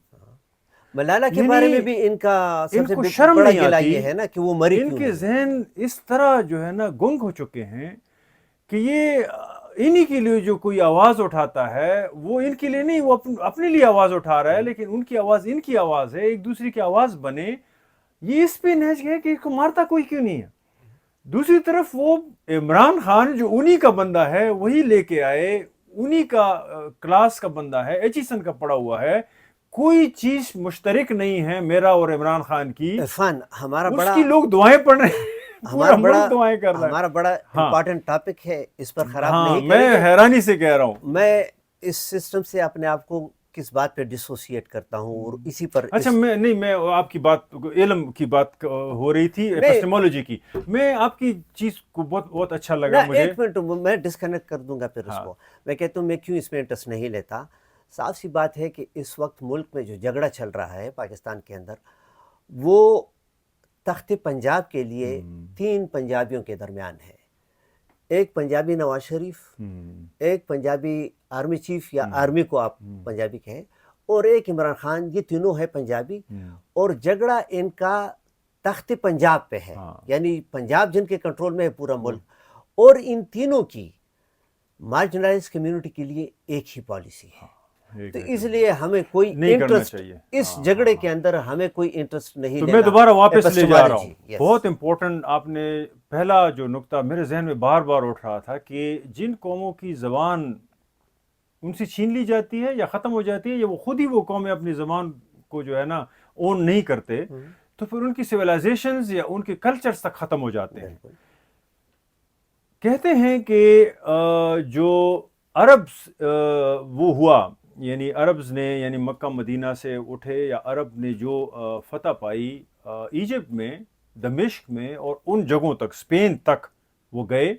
ملالہ کے بارے میں بھی ان کا سب سے کو شرم بڑا نہیں گلہ آتی، یہ ہے نا کہ وہ مری ان کیوں کے نہیں. ذہن اس طرح جو ہے نا گنگ ہو چکے ہیں کہ یہ انہی کے لیے جو کوئی آواز اٹھاتا ہے وہ ان کے لیے نہیں، وہ اپنے لیے آواز اٹھا رہا ہے، لیکن ان کی آواز ان کی آواز ہے، ایک دوسرے کی آواز بنے. یہ اس پہ نہج ہے کہ اس کو مارتا کوئی کیوں نہیں ہے. دوسری طرف وہ عمران خان جو انہی کا بندہ ہے وہی لے کے آئے، انہی کا کلاس کا بندہ ہے، ایچیسن کا پڑھا ہوا ہے. کوئی چیز مشترک نہیں ہے میرا اور عمران خان کی. عرفان، ہمارا اس بڑا کی لوگ دعائیں پڑھ رہے ہیں، پورا ملک دعائیں کر رہا ہے. ہمارا بڑا امپورٹنٹ ٹاپک ہے، اس پر خراب نہیں میں کریں گے. حیرانی سے کہہ رہا ہوں، میں اس سسٹم سے اپنے آپ کو کس بات پہ ڈسوسیٹ کرتا ہوں اور اسی پر اچھا میں آپ کی بات علم کی بات ہو رہی تھی، ایپسٹیمولوجی کی. میں آپ کی چیز کو بہت اچھا لگا مجھے. 1 منٹ میں ڈسکنیکٹ کر دوں گا پھر اس کو. میں کہتا ہوں میں کیوں اس میں انٹرسٹ نہیں لیتا. صاف سی بات ہے کہ اس وقت ملک میں جو جھگڑا چل رہا ہے پاکستان کے اندر، وہ تخت پنجاب کے لیے 3 پنجابیوں کے درمیان ہے. ایک پنجابی نواز شریف، ایک پنجابی آرمی چیف یا آرمی کو آپ پنجابی کہیں، اور ایک عمران خان. یہ تینوں ہے پنجابی، اور جھگڑا ان کا تخت پنجاب پہ ہے، یعنی پنجاب جن کے کنٹرول میں ہے پورا ملک. اور ان تینوں کی مارجنلائز کمیونٹی کے لیے ایک ہی پالیسی ہے. ایک تو ہے اس لیے ہمیں کوئی نہیں کرنا انٹرسٹ چاہیے. اس جھگڑے کے اندر ہمیں کوئی انٹرسٹ نہیں تو لینا. میں دوبارہ واپس لے جا رہا ہوں. epistemology, yes. بہت امپورٹنٹ آپ نے پہلا جو نقطہ میرے ذہن میں بار بار اٹھ رہا تھا کہ جن قوموں کی زبان ان سے چھین لی جاتی ہے یا ختم ہو جاتی ہے یا وہ خود ہی وہ قومیں اپنی زبان کو جو ہے نا اون نہیں کرتے تو پھر ان کی سویلائزیشنز یا ان کے کلچرز تک ختم ہو جاتے ہیں. بالکل. کہتے ہیں کہ جو عرب وہ ہوا یعنی عربز نے یعنی مکہ مدینہ سے اٹھے یا عرب نے جو فتح پائی ایجپٹ میں دمشق میں اور ان جگہوں تک اسپین تک وہ گئے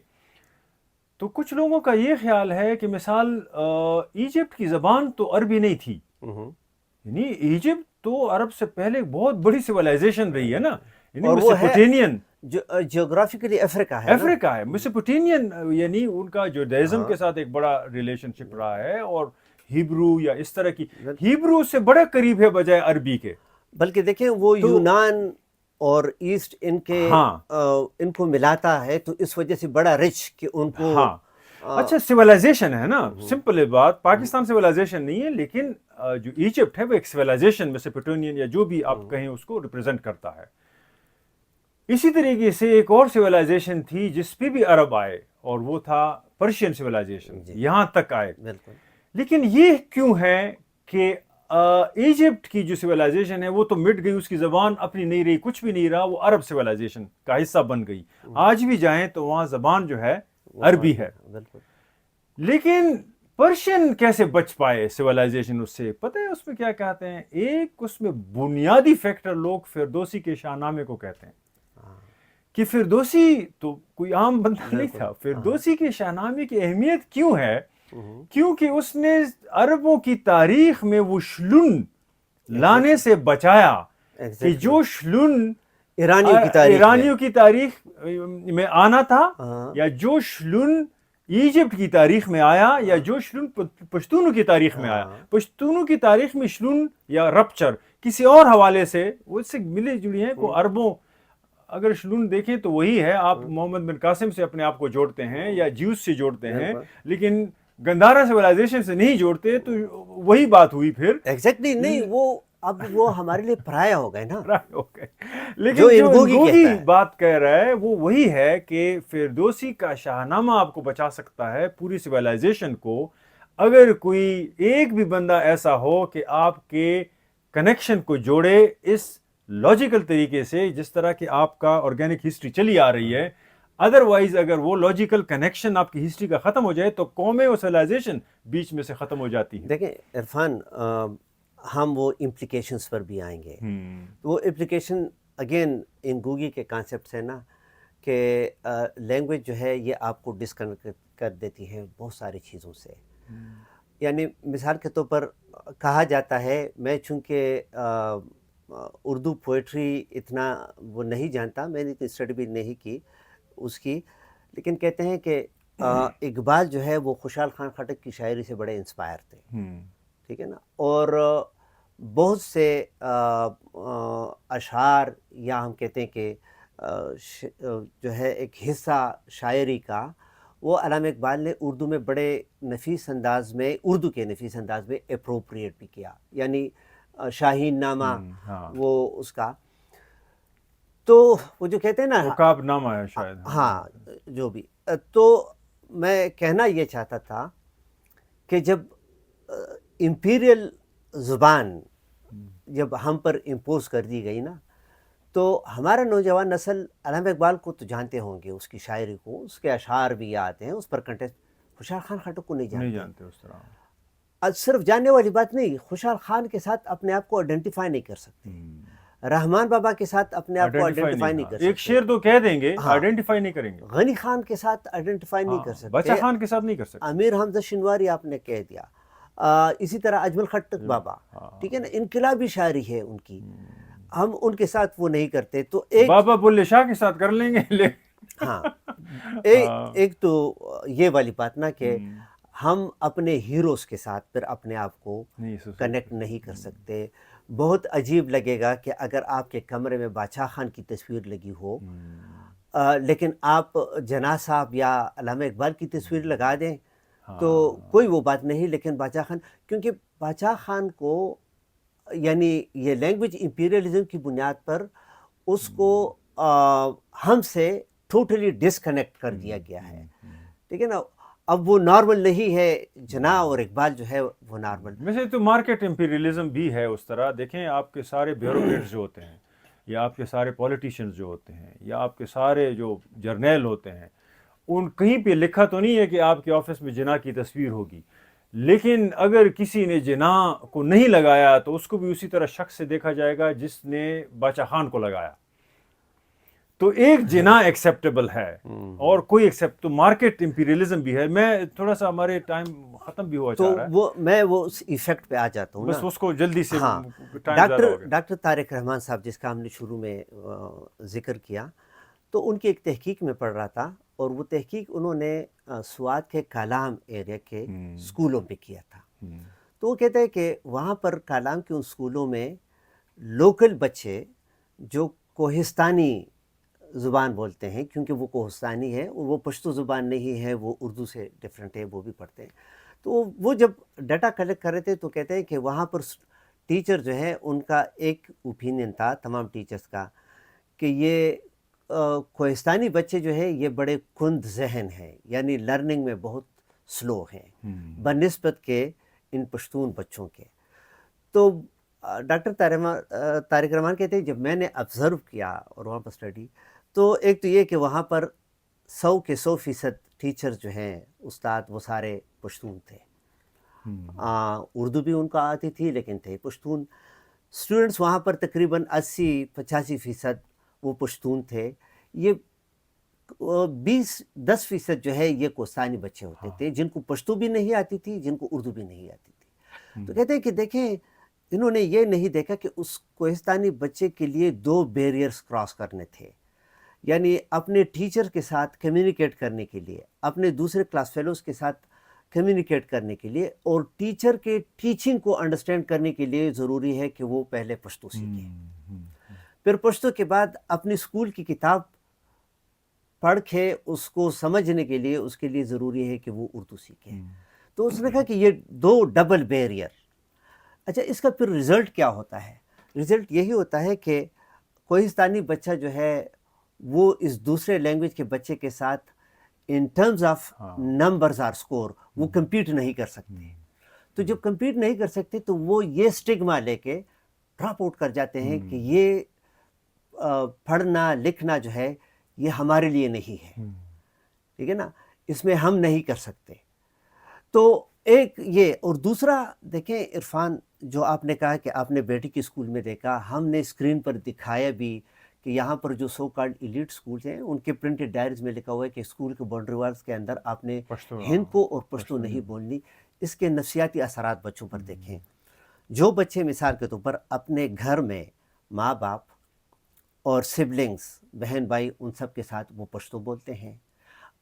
تو کچھ لوگوں کا یہ خیال ہے کہ مثال ایجپٹ کی زبان تو عربی نہیں تھی یعنی ایجپٹ تو عرب سے پہلے بہت بڑی سویلائزیشن رہی ہے نا یعنی میسوپوٹیمین جیوگرافیکلی افریقہ ہے. افریقہ ہے میسوپوٹیمین یعنی ان کا جوڈائزم کے ساتھ ایک بڑا ریلیشن شپ رہا ہے اور ہیبرو یا اس طرح کی ہیبرو سے بڑا قریب ہے بجائے عربی کے. بلکہ دیکھیں وہ یونان اور ایسٹ ان کے ان کو ملاتا ہے تو اس وجہ سے بڑا رچ کہ ان کو اچھا سویلائزیشن ہے نا سمپل بات. پاکستان سویلائزیشن نہیں ہے لیکن جو ایجپٹ ہے وہ ایک سویلائزیشن میسوپوٹیمین یا جو بھی آپ کہیں اس کو ریپرزینٹ کرتا ہے. اسی طریقے سے ایک اور سویلائزیشن تھی جس پہ بھی عرب آئے اور وہ تھا پرشین سویلائزیشن. یہاں تک آئے. لیکن یہ کیوں ہے کہ ایجپٹ کی جو سویلائزیشن ہے وہ تو مٹ گئی, اس کی زبان اپنی نہیں رہی, کچھ بھی نہیں رہا, وہ عرب سویلائزیشن کا حصہ بن گئی. آج بھی جائیں تو وہاں زبان جو ہے عربی ہے. لیکن پرشین کیسے بچ پائے سویلائزیشن اس سے؟ پتہ ہے اس میں کیا کہتے ہیں؟ ایک اس میں بنیادی فیکٹر لوگ فردوسی کے شاہ نامے کو کہتے ہیں کہ فردوسی تو کوئی عام بندہ نہیں تھا. فردوسی کے شاہ نامے کی اہمیت کیوں ہے؟ کیونکہ اس نے عربوں کی تاریخ میں وہ شلون لانے سے بچایا کہ جو شلون ایرانیوں کی تاریخ میں آنا تھا یا جو شلون ایجپٹ کی تاریخ میں آیا یا جو شلون پشتونوں کی تاریخ میں آیا. پشتونوں کی تاریخ میں شلون یا رپچر کسی اور حوالے سے وہ اس سے ملے جڑی ہیں. کو عربوں اگر شلون دیکھیں تو وہی ہے. آپ محمد بن قاسم سے اپنے آپ کو جوڑتے ہیں یا جیوس سے جوڑتے ہیں لیکن گندھارا سویلائزیشن سے نہیں جوڑتے. تو وہی بات ہوئی پھر ایگزیکٹلی نہیں وہ اب وہ ہمارے لیے پرایا ہو گئے نا. لیکن جو انگوگی بات کہہ رہا ہے وہ وہی ہے کہ فردوسی کا شاہ نامہ آپ کو بچا سکتا ہے پوری سویلائزیشن کو اگر کوئی ایک بھی بندہ ایسا ہو کہ آپ کے کنیکشن کو جوڑے اس لاجیکل طریقے سے جس طرح کہ آپ کا آرگینک ہسٹری چلی آ رہی ہے. ادروائز اگر وہ لاجیکل کنیکشن آپ کی ہسٹری کا ختم ہو جائے تو قومیں اور سویلائزیشن بیچ میں سے ختم ہو جاتی ہے. دیکھیں عرفان ہم وہ امپلیکیشنز پر بھی آئیں گے. وہ امپلیکیشن اگین انگوگی کے کانسیپٹس ہیں نا کہ لینگویج جو ہے یہ آپ کو ڈسکنیکٹ کر دیتی ہے بہت ساری چیزوں سے. یعنی مثال کے طور پر کہا جاتا ہے, میں چونکہ اردو پوئٹری اتنا وہ نہیں جانتا, میں نے اسٹڈی بھی نہیں کی اس کی, لیکن کہتے ہیں کہ اقبال جو ہے وہ خوشحال خان خٹک کی شاعری سے بڑے انسپائر تھے. ٹھیک ہے نا. اور بہت سے اشعار یا ہم کہتے ہیں کہ جو ہے ایک حصہ شاعری کا وہ علامہ اقبال نے اردو میں بڑے نفیس انداز میں اردو کے نفیس انداز میں اپروپریٹ بھی کیا. یعنی شاہین نامہ وہ اس کا تو وہ جو کہتے ہیں نا عقاب نامہ ہے شاید. ہاں جو بھی. تو میں کہنا یہ چاہتا تھا کہ جب امپیریل زبان جب ہم پر امپوز کر دی گئی نا تو ہمارا نوجوان نسل علامہ اقبال کو تو جانتے ہوں گے, اس کی شاعری کو, اس کے اشعار بھی آتے ہیں, اس پر کنٹیکٹ. خوشحال خان خٹک کو نہیں جانتے اس طرح. صرف جاننے والی بات نہیں, خوشحال خان کے ساتھ اپنے آپ کو آئیڈینٹیفائی نہیں کر سکتے, رحمان بابا کے ساتھ اپنے آپ کو آئیڈینٹیفائی نہیں کر سکتے. ایک شعر تو کہہ دیں گے, آئیڈینٹیفائی نہیں کریں گے. غنی خان کے ساتھ آئیڈینٹیفائی نہیں کر سکتے, بچہ خان کے ساتھ نہیں کر سکتے, امیر حمزہ شنواری آپ نے کہہ دیا. اسی طرح اجمل خٹک بابا, ٹھیک ہے نا, انقلابی شاعری ہے ان کی, ہم ان کے ساتھ وہ نہیں کرتے. تو ایک بابا بلے شاہ کے ساتھ کر لیں گے. ہاں ایک تو یہ والی بات نا کہ ہم اپنے ہیروز کے ساتھ پھر اپنے آپ کو کنیکٹ نہیں کر سکتے. بہت عجیب لگے گا کہ اگر آپ کے کمرے میں بادشاہ خان کی تصویر لگی ہو لیکن آپ جناح صاحب یا علامہ اقبال کی تصویر لگا دیں تو کوئی وہ بات نہیں. لیکن باچا خان, کیونکہ باچا خان کو یعنی یہ لینگویج امپیریلزم کی بنیاد پر اس کو ہم سے ٹوٹلی ڈسکنیکٹ کر دیا گیا ہے, ٹھیک ہے نا. اب وہ نارمل نہیں ہے. جناح اور اقبال جو ہے وہ نارمل. ویسے تو مارکیٹ امپیریلزم بھی ہے اس طرح. دیکھیں آپ کے سارے بیوروکریٹس جو ہوتے ہیں, یا آپ کے سارے پولیٹیشینز جو ہوتے ہیں, یا آپ کے سارے جو جرنیل ہوتے ہیں, ان کہیں پہ لکھا تو نہیں ہے کہ آپ کے آفس میں جناح کی تصویر ہوگی, لیکن اگر کسی نے جناح کو نہیں لگایا تو اس کو بھی اسی طرح شخص سے دیکھا جائے گا جس نے باچا خان کو لگایا. تو ایک جناح ایکسیپٹیبل ہے اور کوئی ایکسیپٹ, تو مارکیٹ امپیریلزم بھی ہے. میں تھوڑا سا, ہمارے ٹائم ختم بھی ہوا چاہ رہا ہے, تو میں وہ اس ایفیکٹ پہ آ جاتا ہوں بس نا. اس کو جلدی سے, ہاں, ٹائم زیادہ ہو گیا. ڈاکٹر طارق رحمان صاحب جس کا ہم نے شروع میں ذکر کیا, تو ان کی ایک تحقیق میں پڑھ رہا تھا, اور وہ تحقیق انہوں نے سوات کے کالام ایریا کے اسکولوں میں کیا تھا. تو وہ کہتے ہیں کہ وہاں پر کالام کے ان اسکولوں میں لوکل بچے جو کوہستانی زبان بولتے ہیں, کیونکہ وہ کوہستانی ہے, وہ پشتو زبان نہیں ہے, وہ اردو سے ڈفرینٹ ہے, وہ بھی پڑھتے ہیں. تو وہ جب ڈیٹا کلیکٹ کر رہے تھے تو کہتے ہیں کہ وہاں پر ٹیچر جو ہے ان کا ایک اوپینین تھا تمام ٹیچرز کا, کہ یہ کوہستانی بچے جو ہے یہ بڑے کند ذہن ہیں, یعنی لرننگ میں بہت سلو ہیں بنسبت کے ان پشتون بچوں کے. تو ڈاکٹر طارق رحمان کہتے ہیں جب میں نے آبزرو کیا اور وہاں پر اسٹڈی, تو ایک تو یہ کہ وہاں پر 100% ٹیچر جو ہیں استاد وہ سارے پشتون تھے. اردو بھی ان کو آتی تھی لیکن تھے پشتون. اسٹوڈنٹس وہاں پر تقریباً 80-85% وہ پشتون تھے. یہ 10% جو ہے یہ کوہستانی بچے ہوتے تھے جن کو پشتو بھی نہیں آتی تھی, جن کو اردو بھی نہیں آتی تھی. تو کہتے ہیں کہ دیکھیں انہوں نے یہ نہیں دیکھا کہ اس کوہستانی بچے کے لیے 2 بیریئرز کراس کرنے تھے, یعنی اپنے ٹیچر کے ساتھ کمیونیکیٹ کرنے کے لیے, اپنے دوسرے کلاس فیلوز کے ساتھ کمیونیکیٹ کرنے کے لیے, اور ٹیچر کے ٹیچنگ کو انڈرسٹینڈ کرنے کے لیے ضروری ہے کہ وہ پہلے پشتو سیکھیں. پھر پشتو کے بعد اپنی اسکول کی کتاب پڑھ کے اس کو سمجھنے کے لیے اس کے لیے ضروری ہے کہ وہ اردو سیکھیں. تو اس نے کہا کہ یہ 2 ڈبل بیریئر. اچھا, اس کا پھر رزلٹ کیا ہوتا ہے؟ رزلٹ یہی ہوتا ہے کہ کوہستانی بچہ جو ہے وہ اس دوسرے لینگویج کے بچے کے ساتھ in terms of numbers or score وہ کمپیٹ نہیں کر سکتے. تو جب کمپیٹ نہیں کر سکتے تو وہ یہ اسٹگما لے کے ڈراپ آؤٹ کر جاتے ہیں کہ یہ پڑھنا لکھنا جو ہے یہ ہمارے لیے نہیں ہے, ٹھیک ہے نا, اس میں ہم نہیں کر سکتے. تو ایک یہ, اور دوسرا دیکھیں عرفان, جو آپ نے کہا کہ آپ نے بیٹی کی اسکول میں دیکھا, ہم نے اسکرین پر دکھایا بھی کہ یہاں پر جو سو کالڈ ایلیٹ اسکولز ہیں ان کے پرنٹڈ ڈائریز میں لکھا ہوا ہے کہ اسکول کے باؤنڈری والز کے اندر آپ نے ہند اور پشتو نہیں بولنی. اس کے نفسیاتی اثرات بچوں پر دیکھیں. جو بچے مثال کے طور پر اپنے گھر میں ماں باپ اور سبلنگز بہن بھائی ان سب کے ساتھ وہ پشتو بولتے ہیں,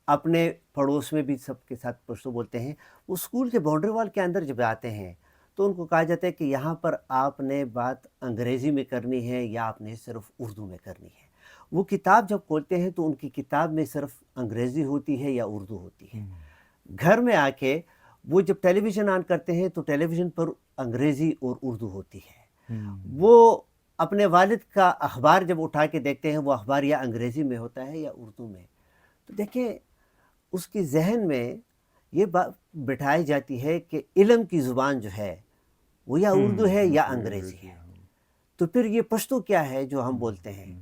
اپنے پڑوس میں بھی سب کے ساتھ پشتو بولتے ہیں, وہ اسکول کے باؤنڈری وال کے اندر جب آتے ہیں تو ان کو کہا جاتا ہے کہ یہاں پر آپ نے بات انگریزی میں کرنی ہے یا آپ نے صرف اردو میں کرنی ہے. وہ کتاب جب کھولتے ہیں تو ان کی کتاب میں صرف انگریزی ہوتی ہے یا اردو ہوتی ہے. گھر میں آ کے وہ جب ٹیلی ویژن آن کرتے ہیں تو ٹیلی ویژن پر انگریزی اور اردو ہوتی ہے. وہ اپنے والد کا اخبار جب اٹھا کے دیکھتے ہیں وہ اخبار یا انگریزی میں ہوتا ہے یا اردو میں. تو دیکھیں اس کی ذہن میں یہ بات بٹھائی جاتی ہے کہ علم کی زبان جو ہے وہ یا اردو ہے یا انگریزی ہے. تو پھر یہ پشتو کیا ہے جو ہم بولتے ہیں.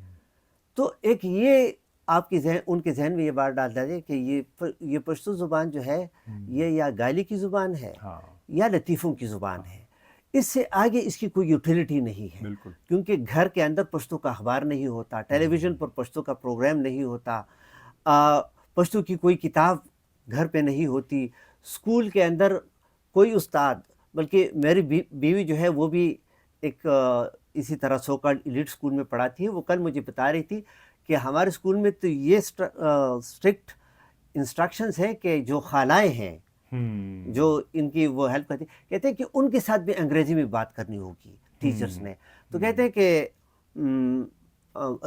تو ایک یہ آپ کی ذہن, ان کے ذہن میں یہ بات ڈال دیتے کہ یہ پشتو زبان جو ہے یہ یا گالی کی زبان ہے یا لطیفوں کی زبان ہے. اس سے آگے اس کی کوئی یوٹیلیٹی نہیں ہے, کیونکہ گھر کے اندر پشتو کا اخبار نہیں ہوتا, ٹیلی ویژن پر پشتو کا پروگرام نہیں ہوتا, پشتو کی کوئی کتاب گھر پہ نہیں ہوتی, اسکول کے اندر کوئی استاد, بلکہ میری بیوی جو ہے وہ بھی ایک اسی طرح سو کالڈ ایلیٹ اسکول میں پڑھاتی ہے. وہ کل مجھے بتا رہی تھی کہ ہمارے اسکول میں تو یہ اسٹرکٹ انسٹرکشنز ہیں کہ جو خالائیں ہیں جو ان کی وہ ہیلپ کرتی, کہتے ہیں کہ ان کے ساتھ بھی انگریزی میں بات کرنی ہوگی ٹیچرز نے. تو کہتے ہیں کہ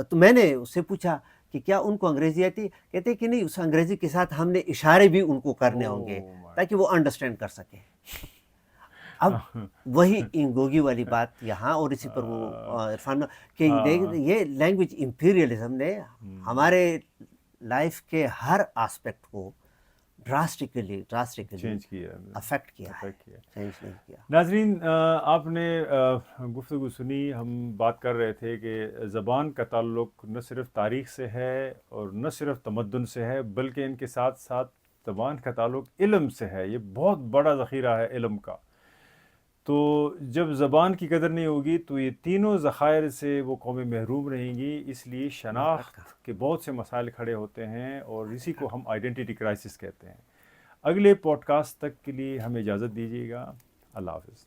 تو میں نے اس سے پوچھا کہ کیا ان کو انگریزی آتی؟ کہتے کہ نہیں، اس انگریزی کے ساتھ ہم نے اشارے بھی ان کو کرنے ہوں گے تاکہ وہ انڈرسٹینڈ کر سکیں. اب وہی انگوگی والی بات یہاں، اور اسی پر وہ عرفان کہ یہ لینگویج امپیریلزم نے ہمارے لائف کے ہر آسپیکٹ کو ڈراسٹیکلی چینج کیا، افیکٹ کیا ہے، چینج نہیں کیا. ناظرین آپ نے گفتگو سنی. ہم بات کر رہے تھے کہ زبان کا تعلق نہ صرف تاریخ سے ہے اور نہ صرف تمدن سے ہے، بلکہ ان کے ساتھ ساتھ زبان کا تعلق علم سے ہے. یہ بہت بڑا ذخیرہ ہے علم کا. تو جب زبان کی قدر نہیں ہوگی تو یہ تینوں ذخائر سے وہ قومیں محروم رہیں گی. اس لیے شناخت کے بہت سے مسائل کھڑے ہوتے ہیں اور اسی کو ہم آئیڈینٹی کرائسس کہتے ہیں. اگلے پوڈ کاسٹ تک کے لیے ہمیں اجازت دیجیے گا. اللہ حافظ.